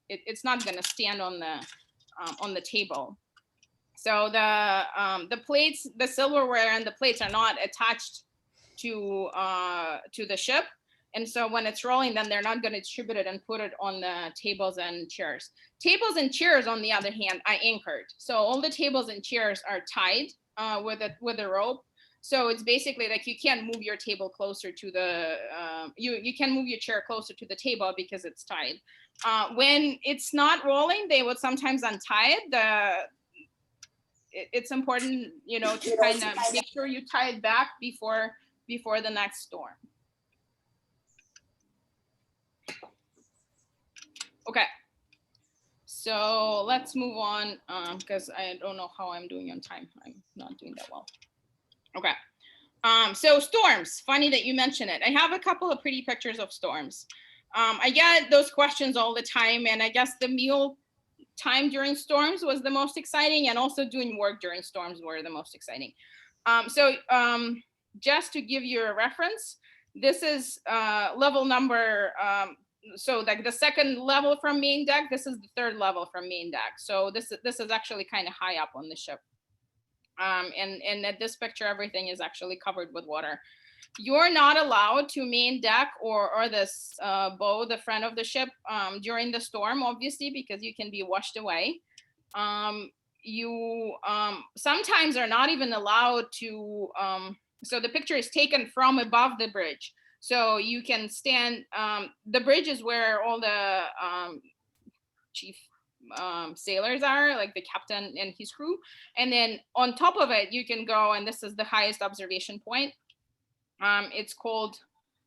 it's not going to stand on the table. So the plates, the silverware and the plates are not attached to the ship, and so when it's rolling, then they're not going to distribute it and put it on the tables and chairs. Tables and chairs, on the other hand, are anchored. So all the tables and chairs are tied with a rope. So it's basically like you can't move your table closer to the, you can move your chair closer to the table because it's tied. When it's not rolling, they would sometimes untie it. it's important, you know, to kind of make sure you tie it back before the next storm. Okay, so let's move on because I don't know how I'm doing on time. I'm not doing that well. Okay, so storms, funny that you mention it. I have a couple of pretty pictures of storms. I get those questions all the time, and I guess the meal time during storms was the most exciting, and also doing work during storms were the most exciting. Just to give you a reference, this is level number, so like the second level from main deck, this is the third level from main deck. So this is actually kind of high up on the ship. And at this picture, everything is actually covered with water. You're not allowed to main deck or this bow the front of the ship during the storm, obviously, because you can be washed away. You sometimes are not even allowed to, so the picture is taken from above the bridge. So you can stand, the bridge is where all the chief sailors are, like the captain and his crew. And then on top of it, you can go, and this is the highest observation point. It's called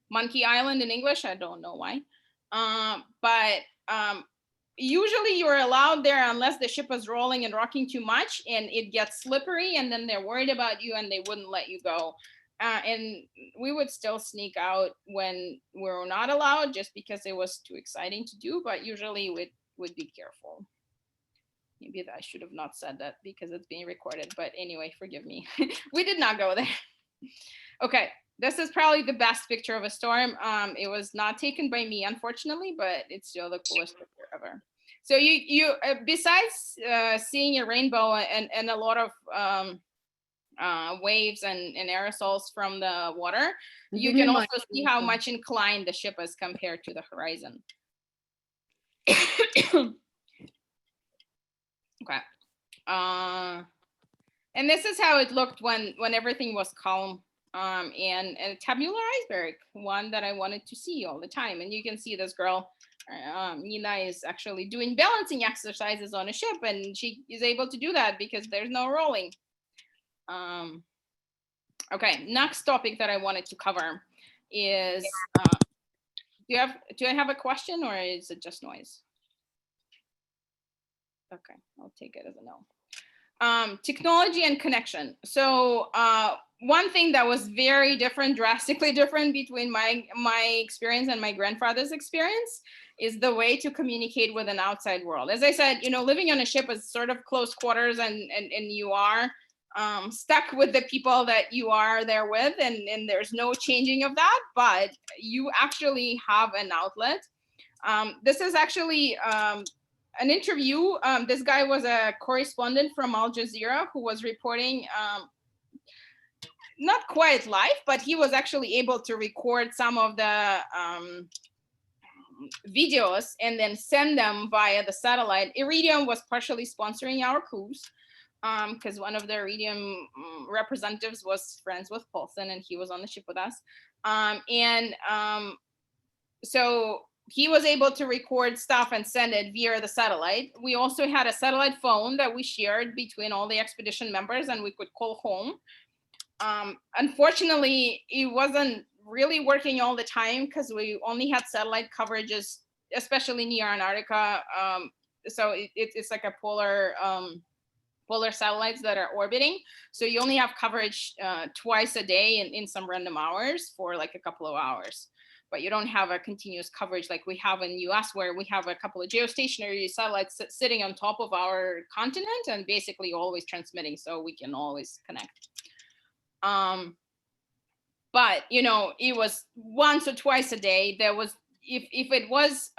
Monkey Island in English. I don't know why. But usually you're allowed there unless the ship is rolling and rocking too much and it gets slippery, and then they're worried about you and they wouldn't let you go. And we would still sneak out when we're not allowed, just because it was too exciting to do, but usually would be careful. Maybe I should have not said that because it's being recorded, but anyway, forgive me. We did not go there. Okay, this is probably the best picture of a storm. It was not taken by me, unfortunately, but it's still the coolest picture ever. So you besides seeing a rainbow and a lot of waves and aerosols from the water, you can also see how much inclined the ship is compared to the horizon. Okay. And this is how it looked when everything was calm. And a tabular iceberg, one that I wanted to see all the time. And you can see this girl, Nina, is actually doing balancing exercises on a ship, and she is able to do that because there's no rolling. Okay, next topic that I wanted to cover is, do I have a question, or is it just noise? Okay, I'll take it as a no. Technology and connection. So one thing that was very different, drastically different between my experience and my grandfather's experience is the way to communicate with an outside world. As I said, you know, living on a ship is sort of close quarters, and you are stuck with the people that you are there with, and there's no changing of that, but you actually have an outlet. This is actually an interview. This guy was a correspondent from Al Jazeera who was reporting, not quite live, but he was actually able to record some of the videos and then send them via the satellite. Iridium was partially sponsoring our cruise because one of the Iridium representatives was friends with Paulson, and he was on the ship with us. So he was able to record stuff and send it via the satellite. We also had a satellite phone that we shared between all the expedition members, and we could call home. Unfortunately, it wasn't really working all the time because we only had satellite coverages, especially near Antarctica. So it's like a polar satellites that are orbiting. So you only have coverage twice a day in some random hours for like a couple of hours. But you don't have a continuous coverage like we have in the US, where we have a couple of geostationary satellites sitting on top of our continent and basically always transmitting, so we can always connect. But you know, it was once or twice a day. There was, if it was,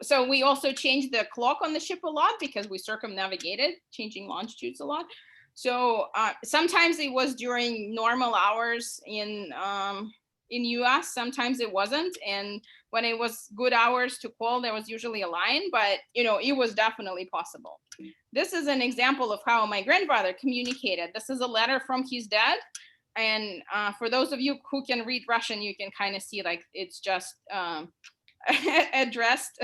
so we also changed the clock on the ship a lot because we circumnavigated, changing longitudes a lot. So sometimes it was during normal hours in US, sometimes it wasn't, and when it was good hours to call, there was usually a line, but you know, it was definitely possible. This is an example of how my grandfather communicated. This is a letter from his dad, and for those of you who can read Russian, you can kind of see like it's just addressed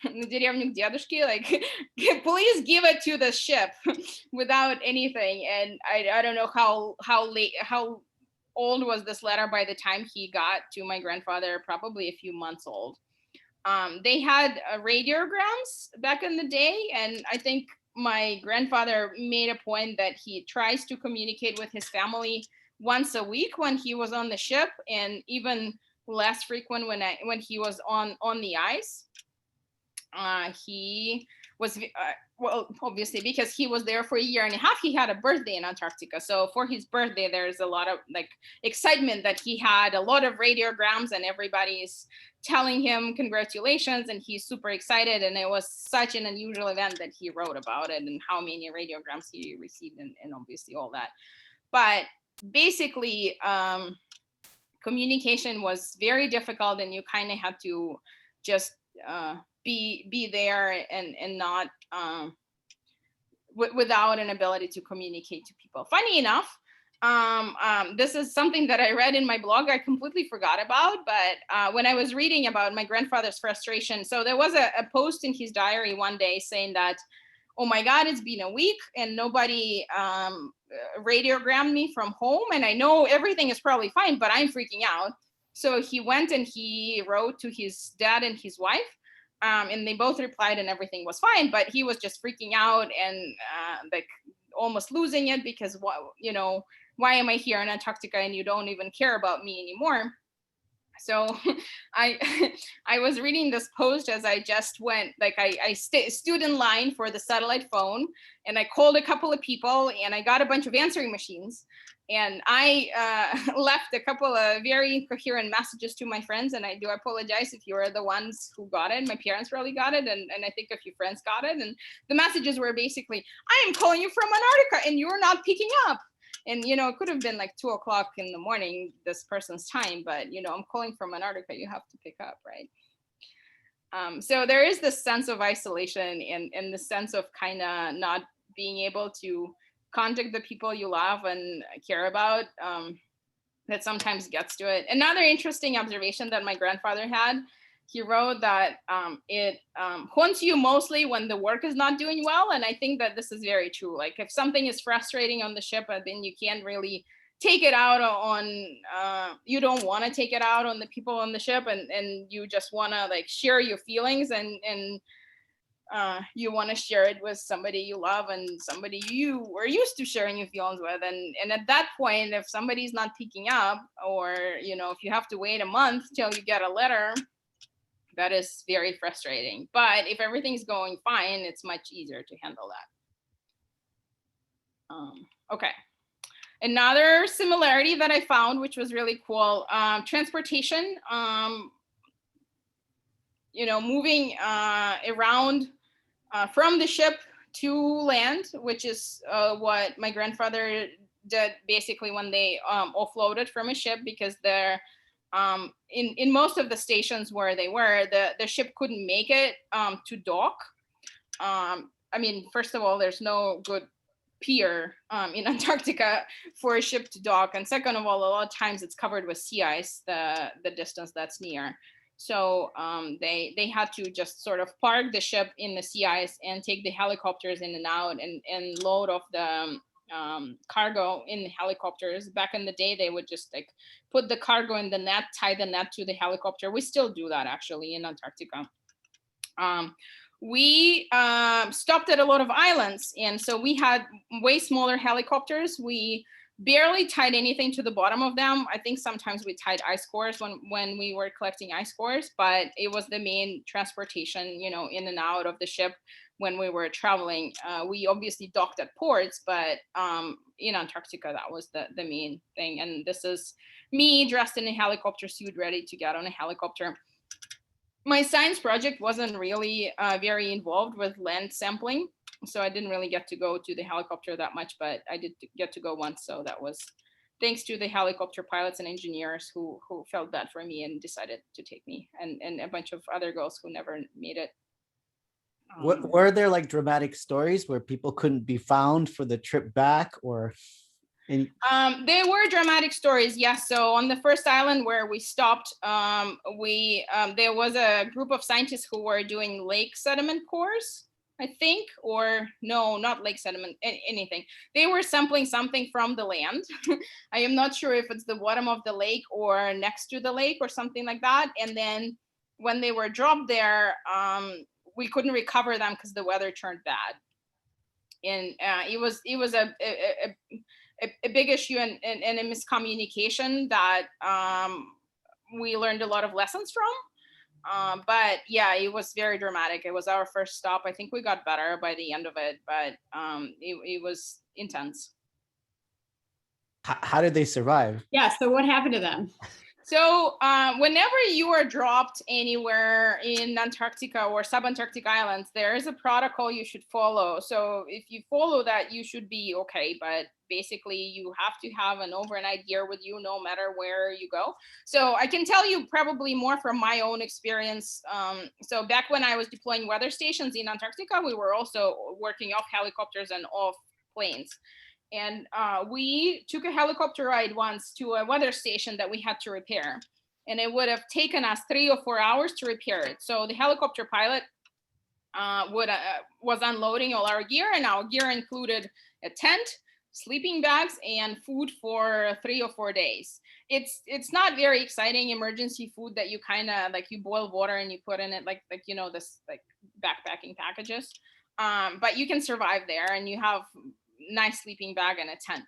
на деревню к дедушке, like, please give it to the ship without anything. And I don't know how old was this letter by the time he got to my grandfather, probably a few months old. They had radiograms back in the day, and I think my grandfather made a point that he tries to communicate with his family once a week when he was on the ship, and even less frequent when he was on the ice. He was well, obviously, because he was there for a year and a half. He had a birthday in Antarctica, so for his birthday there's a lot of like excitement that he had a lot of radiograms, and everybody's telling him congratulations, and he's super excited. And it was such an unusual event that he wrote about it and how many radiograms he received, and obviously all that. But basically, communication was very difficult, and you kind of had to just be there and not without an ability to communicate to people. Funny enough, this is something that I read in my blog I completely forgot about, but when I was reading about my grandfather's frustration, so there was a post in his diary one day saying that, oh my God, it's been a week and nobody radiogrammed me from home, and I know everything is probably fine, but I'm freaking out. So he went and he wrote to his dad and his wife, and they both replied and everything was fine, but he was just freaking out and like almost losing it, because you know, why am I here in Antarctica and you don't even care about me anymore? So I was reading this post as I just went, like I stood in line for the satellite phone, and I called a couple of people, and I got a bunch of answering machines, and I left a couple of very incoherent messages to my friends, and I do apologize if you are the ones who got it. My parents probably got it, and I think a few friends got it, and the messages were basically, I am calling you from Antarctica and you're not picking up. And, you know, it could have been like 2 o'clock in the morning, this person's time, but, you know, I'm calling from Antarctica, you have to pick up, right? So there is this sense of isolation and the sense of kind of not being able to contact the people you love and care about, that sometimes gets to it. Another interesting observation that my grandfather had, he wrote that it haunts you mostly when the work is not doing well. And I think that this is very true. Like if something is frustrating on the ship, then you can't really take it out on, you don't want to take it out on the people on the ship, and you just want to like share your feelings, and you want to share it with somebody you love and somebody you were used to sharing your feelings with. And at that point, if somebody's not picking up, or, you know, if you have to wait a month till you get a letter, that is very frustrating. But if everything's going fine, it's much easier to handle that. Okay. Another similarity that I found, which was really cool, transportation, you know, moving around from the ship to land, which is what my grandfather did basically when they offloaded from a ship, because they're in most of the stations where they were, the ship couldn't make it to dock. I mean, first of all, there's no good pier in Antarctica for a ship to dock, and second of all, a lot of times it's covered with sea ice, the distance that's near. So they had to just sort of park the ship in the sea ice and take the helicopters in and out, and load off the cargo in the helicopters. Back in the day, they would just like put the cargo in the net, tie the net to the helicopter. We still do that actually in Antarctica. We stopped at a lot of islands, and so we had way smaller helicopters. We barely tied anything to the bottom of them. I think sometimes we tied ice cores when we were collecting ice cores, but it was the main transportation, you know, in and out of the ship when we were traveling. We obviously docked at ports, but in Antarctica, that was the main thing. And this is me dressed in a helicopter suit, ready to get on a helicopter. My science project wasn't really very involved with land sampling, so I didn't really get to go to the helicopter that much, but I did get to go once. So that was thanks to the helicopter pilots and engineers who felt bad for me and decided to take me, and a bunch of other girls who never made it. Were there like dramatic stories where people couldn't be found for the trip back, or? They were dramatic stories, yes. So on the first island where we stopped, there was a group of scientists who were doing lake sediment cores, I think, or no, not lake sediment, anything. They were sampling something from the land. I am not sure if it's the bottom of the lake or next to the lake or something like that. And then when they were dropped there, we couldn't recover them because the weather turned bad. And it was a big issue and a miscommunication that we learned a lot of lessons from. But yeah, it was very dramatic. It was our first stop. I think we got better by the end of it, but it was intense. How did they survive? Yeah, so what happened to them? So whenever you are dropped anywhere in Antarctica or subantarctic islands, there is a protocol you should follow. So if you follow that, you should be okay. But basically, you have to have an overnight gear with you no matter where you go. So I can tell you probably more from my own experience. So back when I was deploying weather stations in Antarctica, we were also working off helicopters and off planes. And we took a helicopter ride once to a weather station that we had to repair. And it would have taken us 3 or 4 hours to repair it. So the helicopter pilot was unloading all our gear, and our gear included a tent, sleeping bags, and food for 3 or 4 days. It's not very exciting emergency food that you kind of like, you boil water and you put in it like you know, this like backpacking packages. But you can survive there, and you have nice sleeping bag and a tent.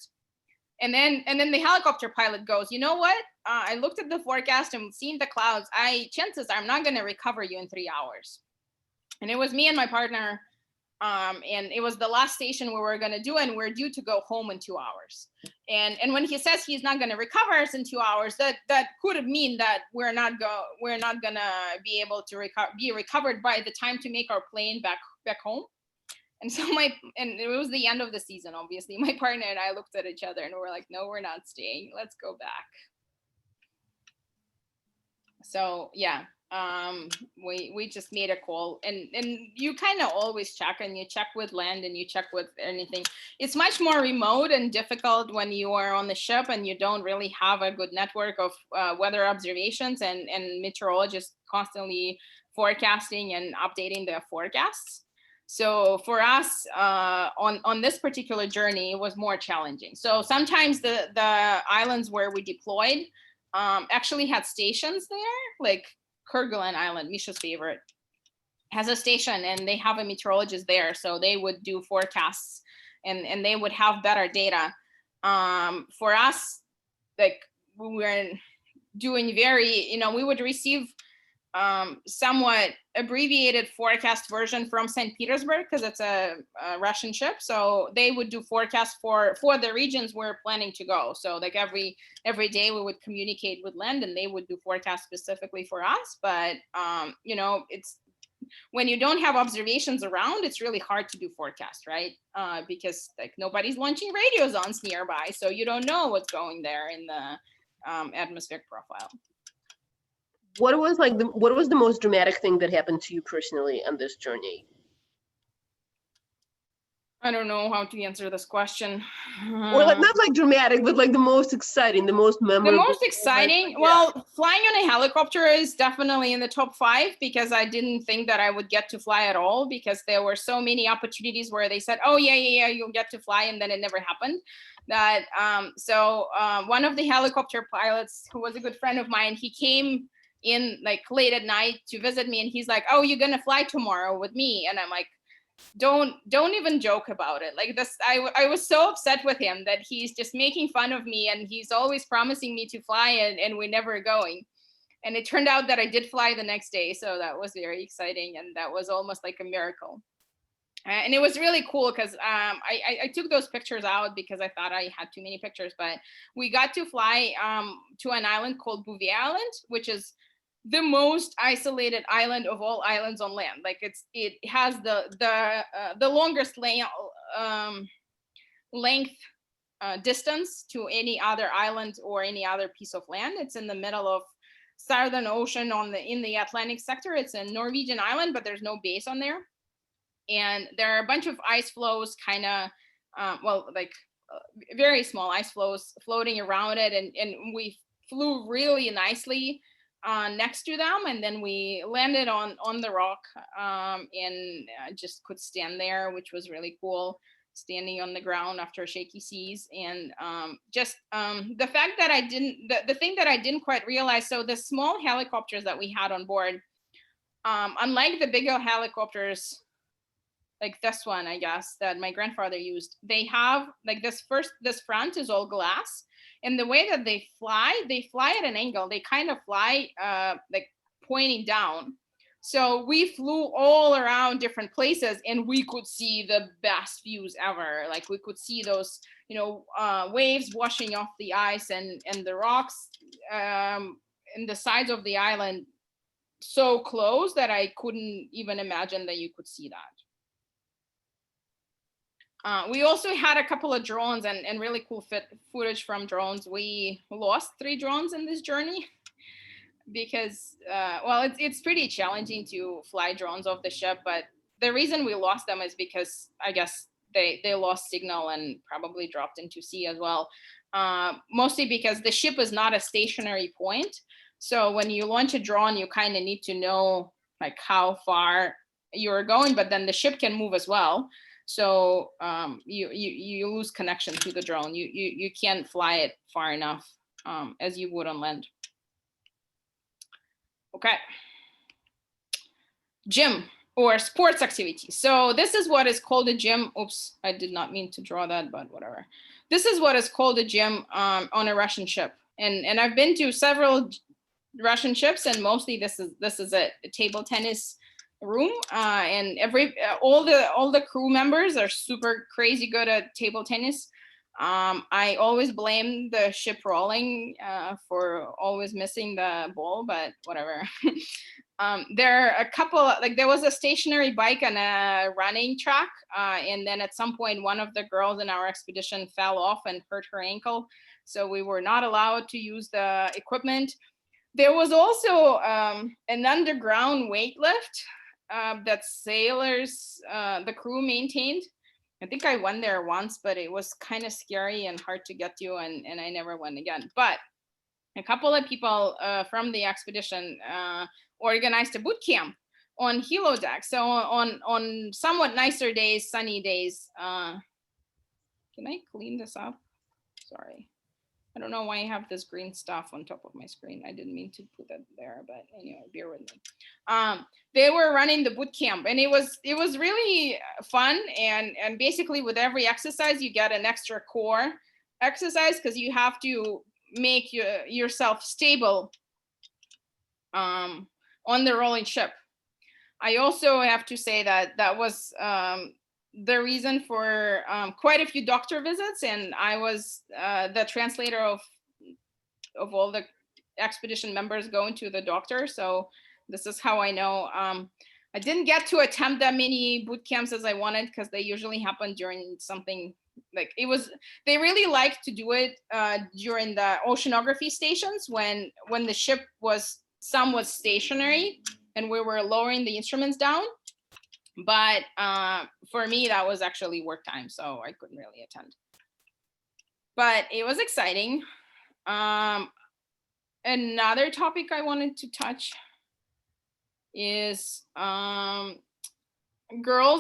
And then the helicopter pilot goes, you know what? I looked at the forecast and seen the clouds. Chances are I'm not going to recover you in 3 hours. And it was me and my partner. And it was the last station we were going to do, and we're due to go home in 2 hours. And when he says he's not going to recover us in 2 hours, that could mean that we're not going to be able to be recovered by the time to make our plane back home. And so and it was the end of the season, obviously. My partner and I looked at each other and we're like, no, we're not staying. Let's go back. So yeah, we just made a call, and you kind of always check, and you check with land and you check with anything. It's much more remote and difficult when you are on the ship and you don't really have a good network of weather observations and meteorologists constantly forecasting and updating their forecasts. So for us on this particular journey, it was more challenging. So sometimes the islands where we deployed actually had stations there, like Kerguelen Island, Misha's favorite, has a station, and they have a meteorologist there. So they would do forecasts and they would have better data. For us, like we were doing we would receive somewhat abbreviated forecast version from St. Petersburg, because it's a Russian ship. So they would do forecasts for the regions we're planning to go. So like every day we would communicate with land, and they would do forecasts specifically for us. But it's when you don't have observations around, it's really hard to do forecasts, right? Because like nobody's launching radio zones nearby, so you don't know what's going there in the atmospheric profile. What was the most dramatic thing that happened to you personally on this journey? I don't know how to answer this question. Or like not like dramatic, but like the most exciting, the most memorable. The most exciting, well, flying on a helicopter is definitely in the top 5, because I didn't think that I would get to fly at all, because there were so many opportunities where they said, oh yeah, you'll get to fly, and then it never happened. That one of the helicopter pilots, who was a good friend of mine, he came in like late at night to visit me, and he's like, oh, you're gonna fly tomorrow with me? And I'm like, don't even joke about it. Like this, I was so upset with him that he's just making fun of me, and he's always promising me to fly, and we're never going. And it turned out that I did fly the next day, so that was very exciting, and that was almost like a miracle. And it was really cool because I took those pictures out because I thought I had too many pictures, but we got to fly to an island called Bouvier Island, which is the most isolated island of all islands on land. Like it has the longest length distance to any other island or any other piece of land. It's in the middle of Southern Ocean in the Atlantic sector. It's a Norwegian island, but there's no base on there. And there are a bunch of ice flows kind of, like very small ice floes floating around it, and we flew really nicely next to them, and then we landed on the rock, and just could stand there, which was really cool, standing on the ground after shaky seas. And the fact that the thing that I didn't quite realize, so the small helicopters that we had on board, unlike the bigger helicopters like this one, I guess, that my grandfather used, they have like this front is all glass, and the way that they fly at an angle. They kind of fly like pointing down. So we flew all around different places, and we could see the best views ever. Like we could see those, waves washing off the ice and the rocks in the sides of the island so close that I couldn't even imagine that you could see that. We also had a couple of drones and really cool footage from drones. We lost 3 drones in this journey because, it's pretty challenging to fly drones off the ship. But the reason we lost them is because I guess they lost signal and probably dropped into sea as well. Mostly because the ship is not a stationary point. So when you launch a drone, you kind of need to know like how far you're going, but then the ship can move as well. So you lose connection to the drone. You can't fly it far enough as you would on land. Okay. Gym or sports activities. So this is what is called a gym. Oops, I did not mean to draw that, but whatever. This is what is called a gym on a Russian ship. And I've been to several Russian ships, and mostly this is a table tennis room, and all the crew members are super crazy good at table tennis. I always blame the ship rolling for always missing the ball, but whatever. There are a couple, like there was a stationary bike on a running track, and then at some point one of the girls in our expedition fell off and hurt her ankle, so we were not allowed to use the equipment. There was also an underground weight lift that sailors, the crew maintained. I think I went there once, but it was kind of scary and hard to get to, and I never went again. But a couple of people from the expedition organized a boot camp on Hilo deck. So on somewhat nicer days, sunny days. Can I clean this up? Sorry. I don't know why I have this green stuff on top of my screen. I didn't mean to put that there, but anyway, bear with me. They were running the boot camp, and it was really fun. And basically with every exercise, you get an extra core exercise because you have to make yourself stable on the rolling ship. I also have to say that was the reason for quite a few doctor visits, and I was the translator of all the expedition members going to the doctor. So this is how I know. I didn't get to attempt that many boot camps as I wanted because they usually happen during something like they really like to do it during the oceanography stations when the ship was somewhat stationary and we were lowering the instruments down. But for me, that was actually work time, so I couldn't really attend. But it was exciting. Another topic I wanted to touch is girls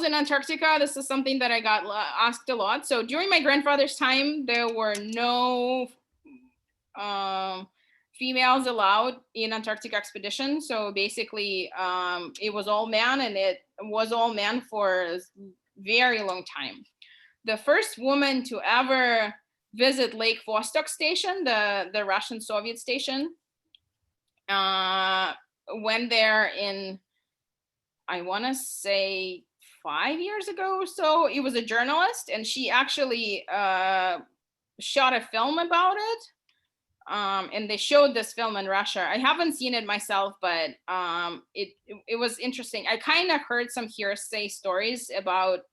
in Antarctica. This is something that I got asked a lot. So during my grandfather's time, there were no females allowed in Antarctic expedition. So basically, it was all men, and it was all men for a very long time. The first woman to ever visit Lake Vostok station, the Russian Soviet station, went there in, I want to say 5 years ago or so. It was a journalist, and she actually shot a film about it. And they showed this film in Russia. I haven't seen it myself, but it was interesting. I kind of heard some hearsay stories about,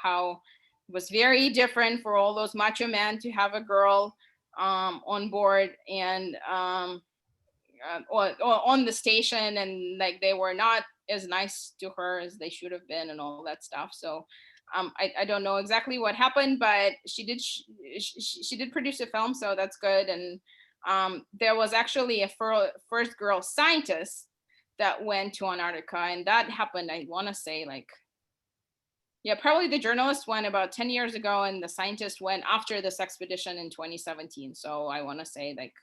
how it was very different for all those macho men to have a girl on board and or on the station, and like they were not as nice to her as they should have been and all that stuff. So I don't know exactly what happened, but she did produce a film, so that's good. And there was actually a first girl scientist that went to Antarctica, and that happened, I want to say, like, yeah, probably the journalist went about 10 years ago, and the scientist went after this expedition in 2017. So I want to say like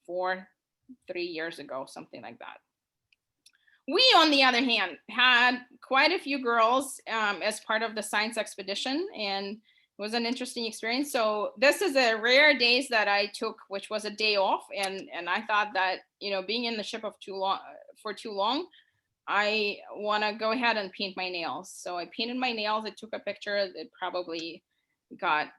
3 years ago, something like that. We, on the other hand, had quite a few girls as part of the science expedition, and it was an interesting experience. So this is a rare days that I took, which was a day off, and I thought that, you know, being in the ship for too long, I want to go ahead and paint my nails. So I painted my nails. I took a picture. It probably got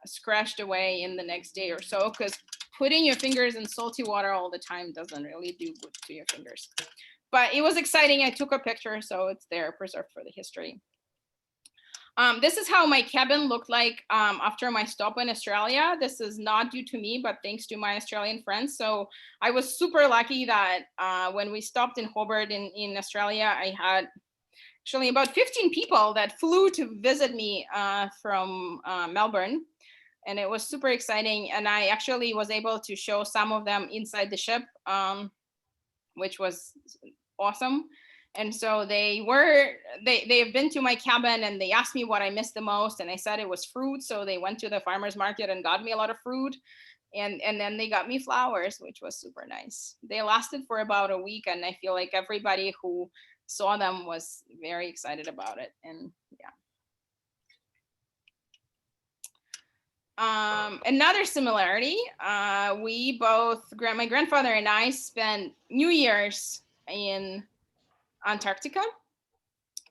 scratched away in the next day or so, because putting your fingers in salty water all the time doesn't really do good to your fingers. But it was exciting. I took a picture, so it's there, preserved for the history. This is how my cabin looked like after my stop in Australia. This is not due to me, but thanks to my Australian friends. So I was super lucky that when we stopped in Hobart in Australia, I had actually about 15 people that flew to visit me from Melbourne. And it was super exciting. And I actually was able to show some of them inside the ship, which was awesome. And so they've been to my cabin, and they asked me what I missed the most. And I said it was fruit. So they went to the farmer's market and got me a lot of fruit. And then they got me flowers, which was super nice. They lasted for about a week. And I feel like everybody who saw them was very excited about it. And yeah. Another similarity, my grandfather and I spent New Year's in Antarctica,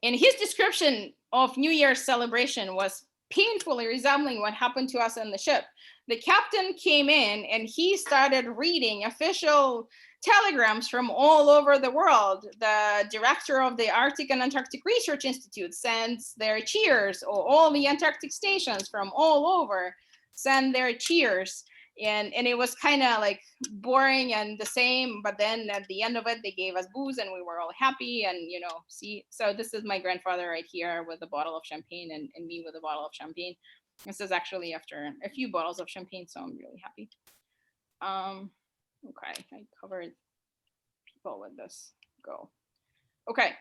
and his description of New Year's celebration was painfully resembling what happened to us on the ship. The captain came in and he started reading official telegrams from all over the world. The director of the Arctic and Antarctic Research Institute sends their cheers, or all the Antarctic stations from all over send their cheers. And it was kind of like boring and the same, but then at the end of it, they gave us booze and we were all happy. And, you know, see, so this is my grandfather right here with a bottle of champagne, and me with a bottle of champagne. This is actually after a few bottles of champagne, so I'm really happy. Okay, I covered people with this. Go. Okay.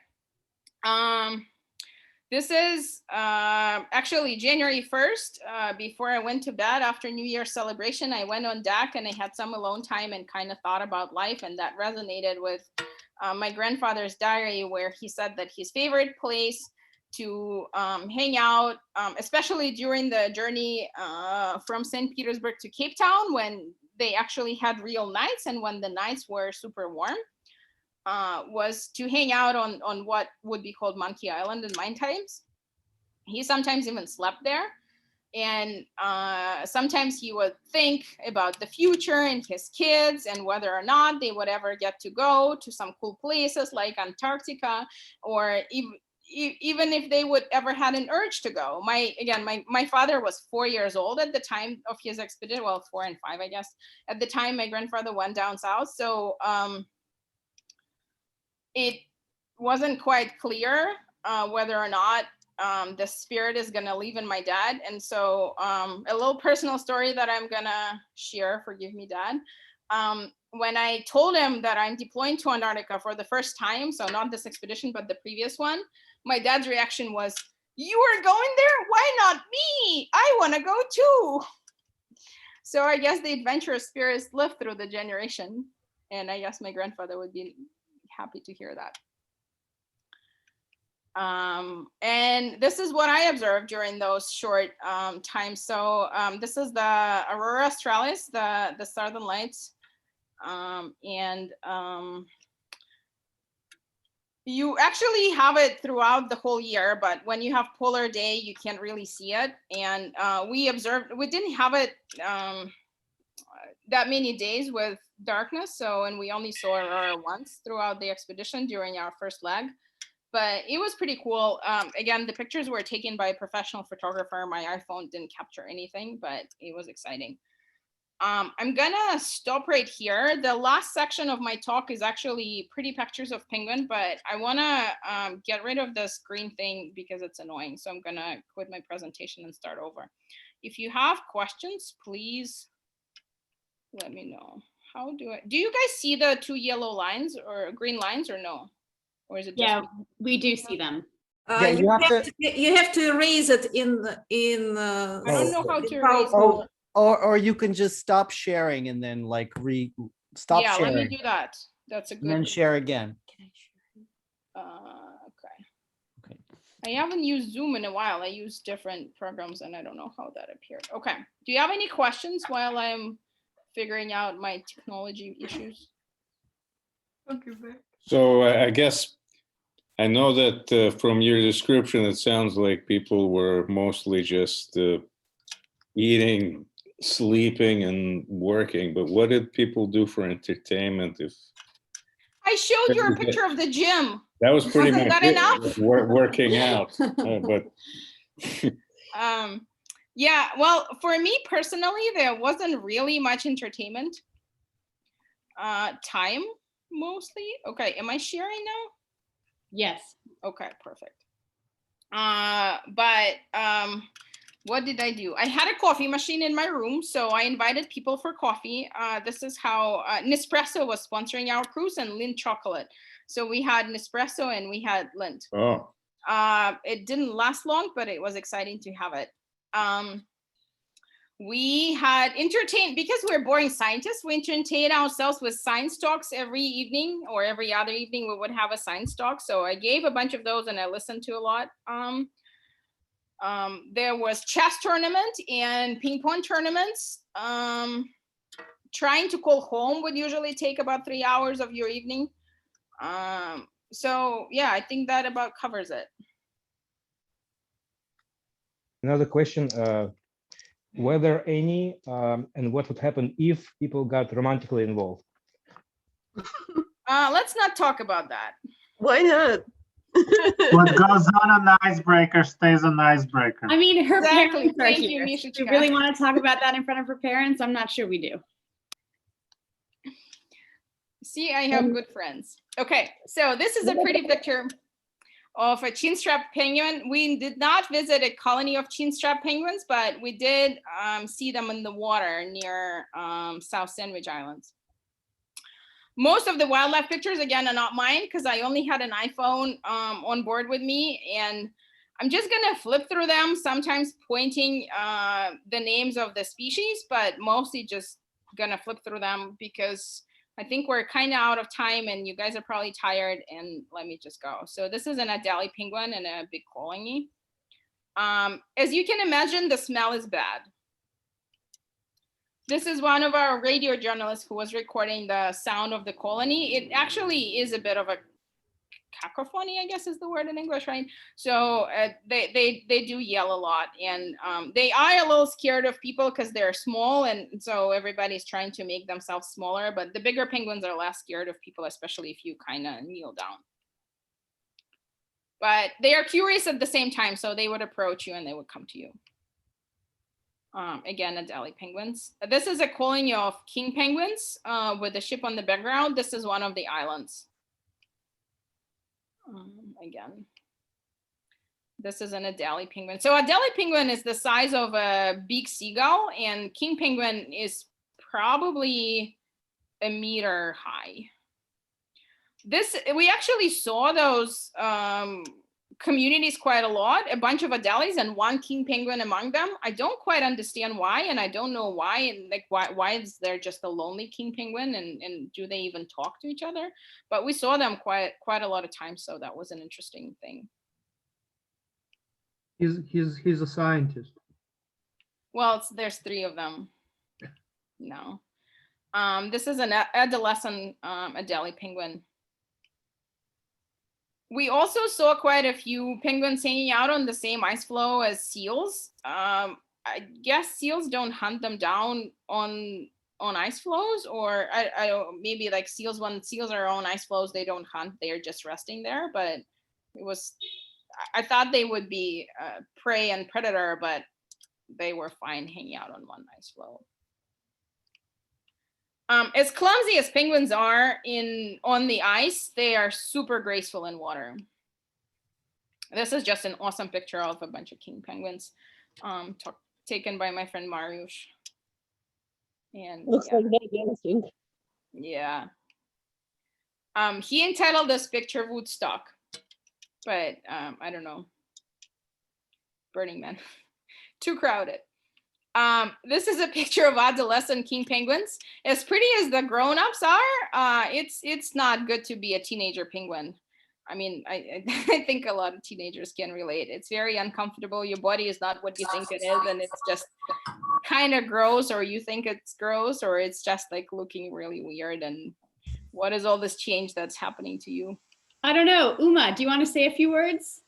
This is actually January 1st. Before I went to bed after New Year's celebration, I went on deck and I had some alone time and kind of thought about life. And that resonated with my grandfather's diary, where he said that his favorite place to hang out, especially during the journey from St. Petersburg to Cape Town, when they actually had real nights and when the nights were super warm, was to hang out on what would be called Monkey Island in mine times. He sometimes even slept there. And sometimes he would think about the future and his kids and whether or not they would ever get to go to some cool places like Antarctica, or even if they would ever had an urge to go. My father was 4 years old at the time of his expedition. Well, 4 and 5, I guess. At the time my grandfather went down south. So it wasn't quite clear whether or not the spirit is gonna leave in my dad. And so a little personal story that I'm gonna share, forgive me, Dad. When I told him that I'm deploying to Antarctica for the first time, so not this expedition, but the previous one, my dad's reaction was, "You are going there? Why not me? I wanna go too." So I guess the adventurous spirits live through the generation. And I guess my grandfather would be happy to hear that. And this is what I observed during those short times. So this is the Aurora Australis, the Southern Lights. You actually have it throughout the whole year, but when you have polar day, you can't really see it. And we didn't have it that many days with darkness. So, and we only saw Aurora once throughout the expedition during our first leg, but it was pretty cool. Again, the pictures were taken by a professional photographer. My iPhone didn't capture anything, but it was exciting. I'm gonna stop right here. The last section of my talk is actually pretty pictures of penguin, but I wanna get rid of this green thing because it's annoying. So I'm gonna quit my presentation and start over. If you have questions, please let me know. How do you guys see the 2 yellow lines or green lines or no? Or is it just Yeah, me? we do see them. Yeah, You have to erase it in I don't know how to in erase PowerPoint. or you can just stop sharing and then like stop Yeah, sharing let me do that. That's a and then good. share again. Okay. I haven't used Zoom in a while. I use different programs and I don't know how that appeared. Okay. Do you have any questions while I'm figuring out my technology issues? So I guess I know that from your description, it sounds like people were mostly just eating, sleeping, and working. But what did people do for entertainment? If I showed you a picture of the gym. that was pretty Wasn't much that enough? working out, but Yeah, well, for me personally, there wasn't really much entertainment time mostly. Okay, am I sharing now? Yes. Okay, perfect. What did I do? I had a coffee machine in my room, so I invited people for coffee. This is how Nespresso was sponsoring our cruise and Lindt chocolate. So we had Nespresso and we had Lindt. oh, It didn't last long, but it was exciting to have it. We had entertained, because we're boring scientists, we entertain ourselves with science talks every evening or every other evening. We would have a science talk. So I gave a bunch of those and I listened to a lot. There was chess tournament and ping pong tournaments. Trying to call home would usually take about 3 hours of your evening. So yeah, I think that about covers it. Another question, were there any, and what would happen if people got romantically involved? Let's not talk about that. Why not? What goes on an icebreaker stays an icebreaker. I mean, her Exactly. parents are Thank you, here. Misha. Do you really want to talk about that in front of her parents? I'm not sure we do. See, I have good friends. Okay, so this is a pretty picture of a chinstrap penguin. We did not visit a colony of chinstrap penguins, but we did see them in the water near South Sandwich Islands. Most of the wildlife pictures, again, are not mine because I only had an iPhone on board with me, and I'm just gonna flip through them, sometimes pointing the names of the species, but mostly just gonna flip through them because I think we're kind of out of time and you guys are probably tired, and let me just go. So this is an Adelie penguin in a big colony. As you can imagine, the smell is bad. This is one of our radio journalists who was recording the sound of the colony. It actually is a bit of a cacophony, I guess is the word in English, right? So they do yell a lot, and they are a little scared of people because they're small, and so everybody's trying to make themselves smaller, but the bigger penguins are less scared of people, especially if you kind of kneel down. But they are curious at the same time, so they would approach you and they would come to you. Again, Adelie penguins. This is a colony of king penguins with a ship on the background. This is one of the islands. Again, this is an Adelie penguin. So Adelie penguin is the size of a big seagull, and king penguin is probably a meter high. We actually saw those communities quite a lot, a bunch of Adelies and one king penguin among them. I don't quite understand why, and I don't know why, and like why is there just a lonely king penguin, and do they even talk to each other? But we saw them quite a lot of times, so that was an interesting thing. He's a scientist. Well, there's 3 of them. No. This is an adolescent Adelie penguin. We also saw quite a few penguins hanging out on the same ice floe as seals. I guess seals don't hunt them down on ice floes, or I don't, maybe like seals, when seals are on ice floes, they don't hunt, they're just resting there. But it was, I thought they would be prey and predator, but they were fine hanging out on one ice floe. As clumsy as penguins are on the ice, they are super graceful in water. This is just an awesome picture of a bunch of king penguins, taken by my friend Mariusz. And Looks yeah. like they're dancing. Yeah. He entitled this picture Woodstock, but I don't know. Burning Man. Too crowded. This is a picture of adolescent king penguins. As pretty as the grown-ups are, it's not good to be a teenager penguin. I mean, I think a lot of teenagers can relate. It's very uncomfortable. Your body is not what you think it is, and it's just kind of gross, or you think it's gross, or it's just like looking really weird. And what is all this change that's happening to you? I don't know. Uma, do you want to say a few words?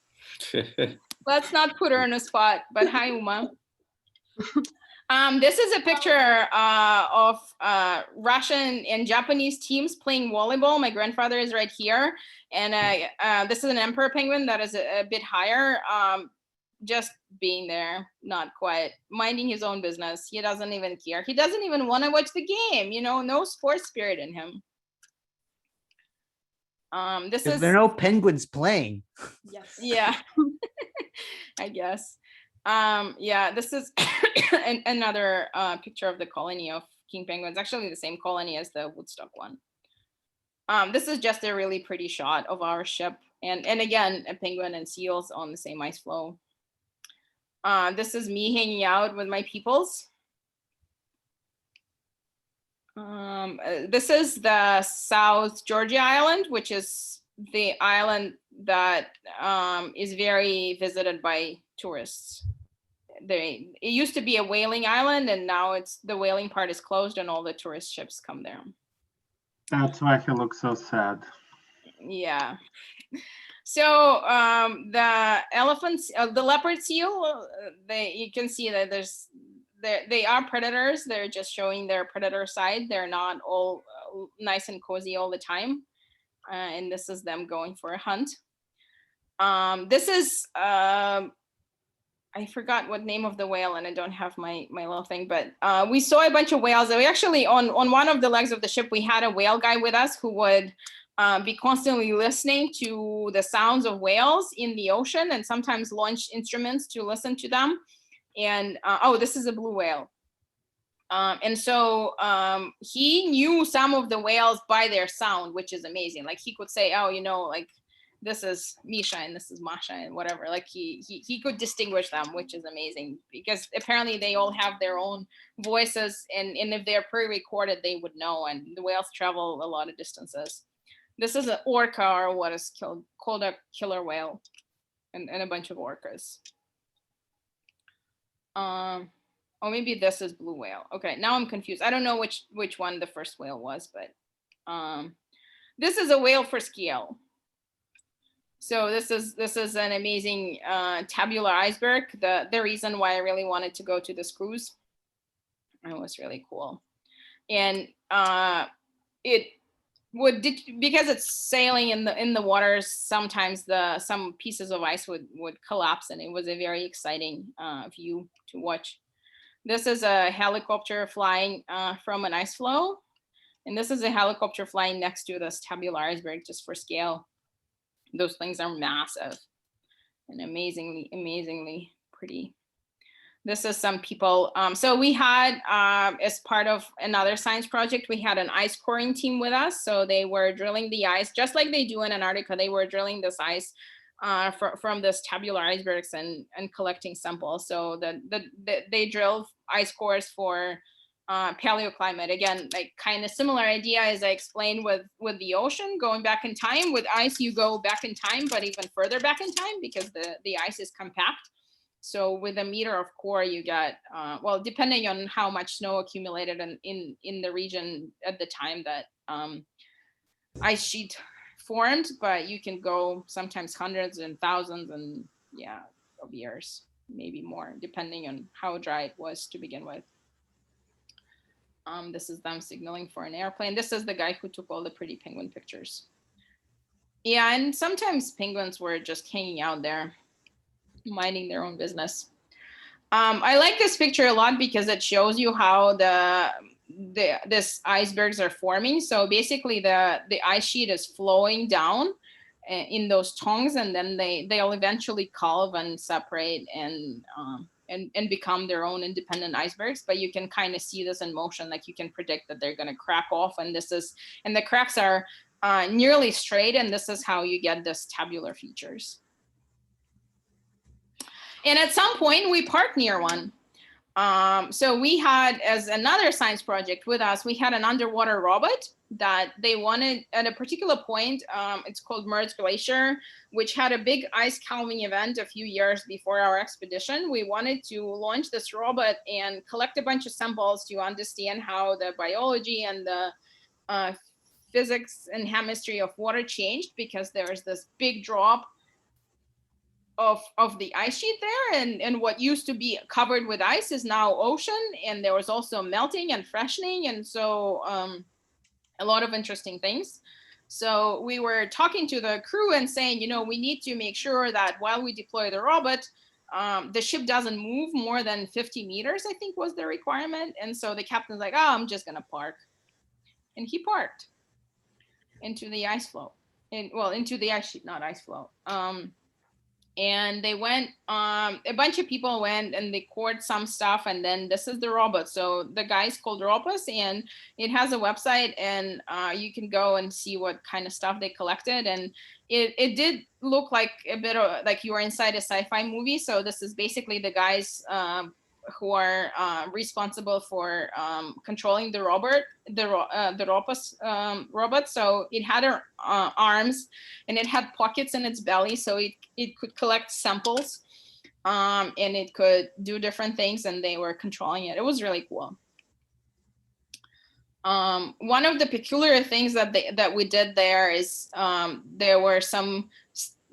Let's not put her in a spot, but hi, Uma. This is a picture of Russian and Japanese teams playing volleyball. My grandfather is right here. And this is an emperor penguin that is a bit higher. Just being there, not quite, minding his own business. He doesn't even care. He doesn't even want to watch the game, you know, no sports spirit in him. This is, there are no penguins playing. Yes. Yeah, I guess. Yeah, this is another picture of the colony of king penguins, actually the same colony as the Woodstock one. This is just a really pretty shot of our ship, and again, a penguin and seals on the same ice floe. This is me hanging out with my peoples. This is the South Georgia Island, which is the island that is very visited by tourists. It used to be a whaling island, and now the whaling part is closed and all the tourist ships come there. That's why he looks so sad. Yeah. So the elephants, the leopard seal, you can see that they are predators. They're just showing their predator side. They're not all nice and cozy all the time. And this is them going for a hunt. This is, I forgot what name of the whale, and I don't have my little thing, but we saw a bunch of whales. We actually, on one of the legs of the ship, we had a whale guy with us who would be constantly listening to the sounds of whales in the ocean, and sometimes launch instruments to listen to them. And oh, this is a blue whale. And so he knew some of the whales by their sound, which is amazing. Like he could say, oh, you know, like this is Misha and this is Masha and whatever. Like he could distinguish them, which is amazing, because apparently they all have their own voices, and if they're pre-recorded, they would know. And the whales travel a lot of distances. This is an orca, or what is called a killer whale, and a bunch of orcas. Oh, maybe this is blue whale. Okay, now I'm confused. I don't know which one the first whale was, but this is a whale for scale. So this is an amazing tabular iceberg. The reason why I really wanted to go to this cruise. It was really cool, and it would, because it's sailing in the waters, sometimes some pieces of ice would collapse, and it was a very exciting view to watch. This is a helicopter flying from an ice floe, and this is a helicopter flying next to this tabular iceberg, just for scale. Those things are massive and amazingly pretty. This is some people. So we had, as part of another science project, we had an ice coring team with us. So they were drilling the ice, just like they do in Antarctica. They were drilling this ice from this tabular icebergs and collecting samples. So they drilled ice cores for paleoclimate. Again, like kind of similar idea as I explained with the ocean, going back in time. With ice, you go back in time, but even further back in time, because the ice is compact. So with a meter of core, you get, well, depending on how much snow accumulated in the region at the time that ice sheet formed, but you can go sometimes hundreds and thousands and of years, maybe more, depending on how dry it was to begin with. This is them signaling for an airplane. This is the guy who took all the pretty penguin pictures. Yeah, and sometimes penguins were just hanging out there, minding their own business. I like this picture a lot because it shows you how this icebergs are forming. So basically the ice sheet is flowing down in those tongues, and then they'll eventually calve and separate and become their own independent icebergs. But you can kind of see this in motion, like you can predict that they're going to crack off, and the cracks are nearly straight, and this is how you get this tabular features. And at some point we parked near one. So we had, as another science project with us, we had an underwater robot that they wanted at a particular point. It's called Mertz Glacier, which had a big ice calving event a few years before our expedition. We wanted to launch this robot and collect a bunch of samples to understand how the biology and the physics and chemistry of water changed, because there was this big drop of the ice sheet there, and what used to be covered with ice is now ocean, and there was also melting and freshening, and so a lot of interesting things. So we were talking to the crew and saying, you know, we need to make sure that while we deploy the robot, the ship doesn't move more than 50 meters, I think was the requirement. And so the captain's like, oh, I'm just gonna park. And he parked into the ice flow, into the ice sheet, not ice flow. And they went, a bunch of people went and they cored some stuff, and then this is the robot. So the guy's called Ropus, and it has a website, and you can go and see what kind of stuff they collected. And it did look like a bit of like you were inside a sci-fi movie. So this is basically the guys who are responsible for controlling the robot, the Ropus robot. So it had arms, and it had pockets in its belly, so it could collect samples, and it could do different things, and they were controlling it. It was really cool. One of the peculiar things that we did there is there were some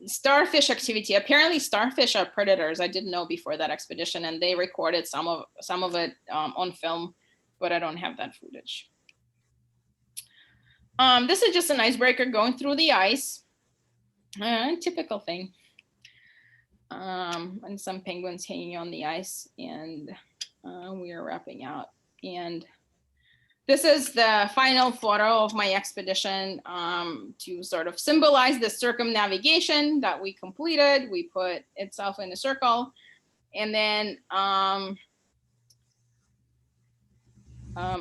starfish activity. Apparently starfish are predators. I didn't know before that expedition, and they recorded some of it on film, but I don't have that footage. This is just an icebreaker going through the ice. Typical thing. And some penguins hanging on the ice, and we are wrapping out. And this is the final photo of my expedition to sort of symbolize the circumnavigation that we completed. We put itself in a circle. And then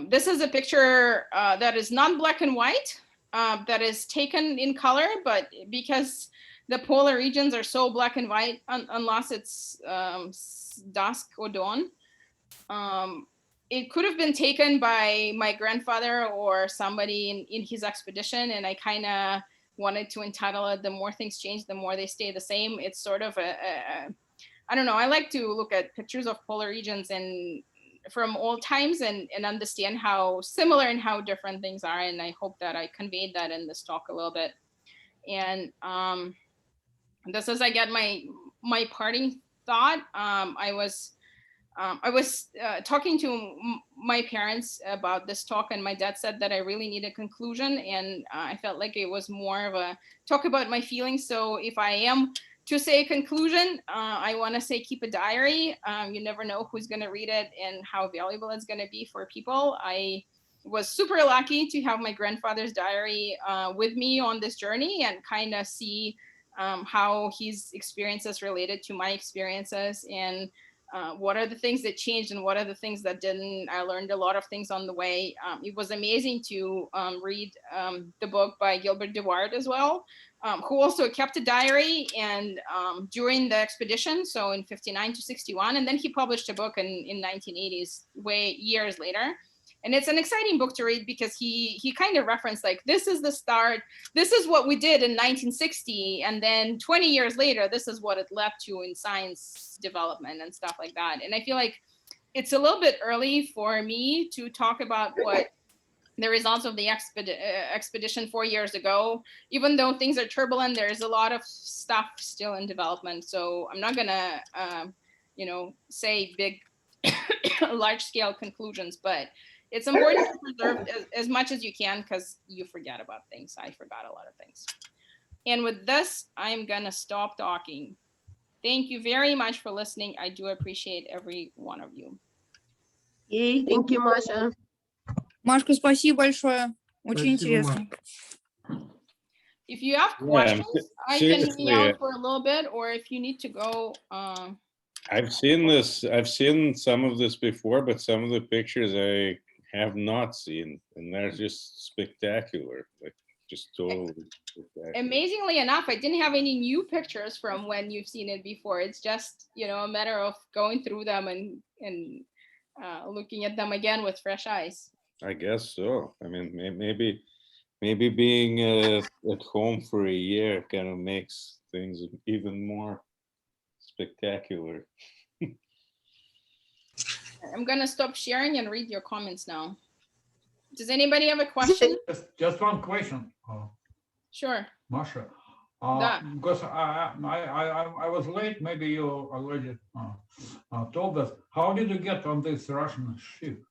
this is a picture that is not black and white, that is taken in color, but because the polar regions are so black and white, unless it's dusk or dawn, it could have been taken by my grandfather or somebody in his expedition, and I kind of wanted to entitle it "The More Things Change, the More They Stay the Same." It's sort of I don't know, I like to look at pictures of polar regions and from old times and understand how similar and how different things are, and I hope that I conveyed that in this talk a little bit. And this is, I get my parting thought. I was talking to my parents about this talk, and my dad said that I really need a conclusion, and I felt like it was more of a talk about my feelings. So if I am to say a conclusion, I want to say keep a diary. You never know who's going to read it and how valuable it's going to be for people. I was super lucky to have my grandfather's diary with me on this journey and kind of see how his experiences related to my experiences, and what are the things that changed and what are the things that didn't. I learned a lot of things on the way. It was amazing to read the book by Gilbert DeWard as well, who also kept a diary and during the expedition, so in 59 to 61, and then he published a book in 1980s, years later. And it's an exciting book to read because he kind of referenced like, this is the start, this is what we did in 1960, and then 20 years later, this is what it led to in science development and stuff like that. And I feel like it's a little bit early for me to talk about what the results of the expedition 4 years ago. Even though things are turbulent, there's a lot of stuff still in development. So I'm not gonna, say big, large-scale conclusions, but it's important to preserve as much as you can because you forget about things. I forgot a lot of things. And with this, I'm gonna stop talking. Thank you very much for listening. I do appreciate every one of you. Yay, thank you, Masha. Машка, спасибо большое. Очень Спасибо, интересно. If you have Yeah, I'm questions, I can hang seriously, out for a little bit, or if you need to go, I've seen this, I've seen some of this before, but some of the pictures I have not seen, and they're just spectacular, like just totally spectacular. amazingly enough, I didn't have any new pictures from when you've seen it before. It's just, you know, a matter of going through them and looking at them again with fresh eyes. I guess so. I mean, maybe being at home for a year kind of makes things even more spectacular. I'm gonna stop sharing and read your comments now. Does anybody have a question? Just one question, Sure. Masha. Да. Because I was late, maybe you already told us. How did you get on this Russian ship?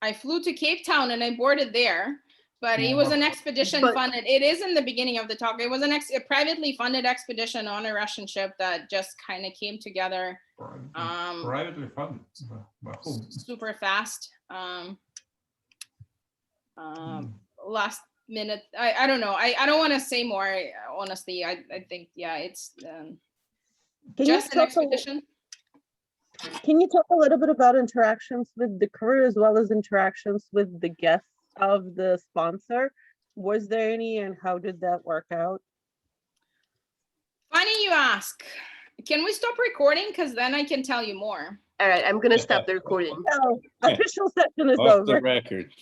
I flew to Cape Town and I boarded there, but it was an expedition funded. It is in the beginning of the talk. It was a privately funded expedition on a Russian ship that just kind of came together. Privately funded? By whom? Super fast. Last minute. I don't know. I don't want to say more, honestly. I think, yeah, it's just an expedition. Can you talk a little bit about interactions with the crew as well as interactions with the guests of the sponsor? Was there any, and how did that work out? Funny you ask. Can we stop recording? Because then I can tell you more. All right, I'm going to stop the recording. No, official session is Off over. the record.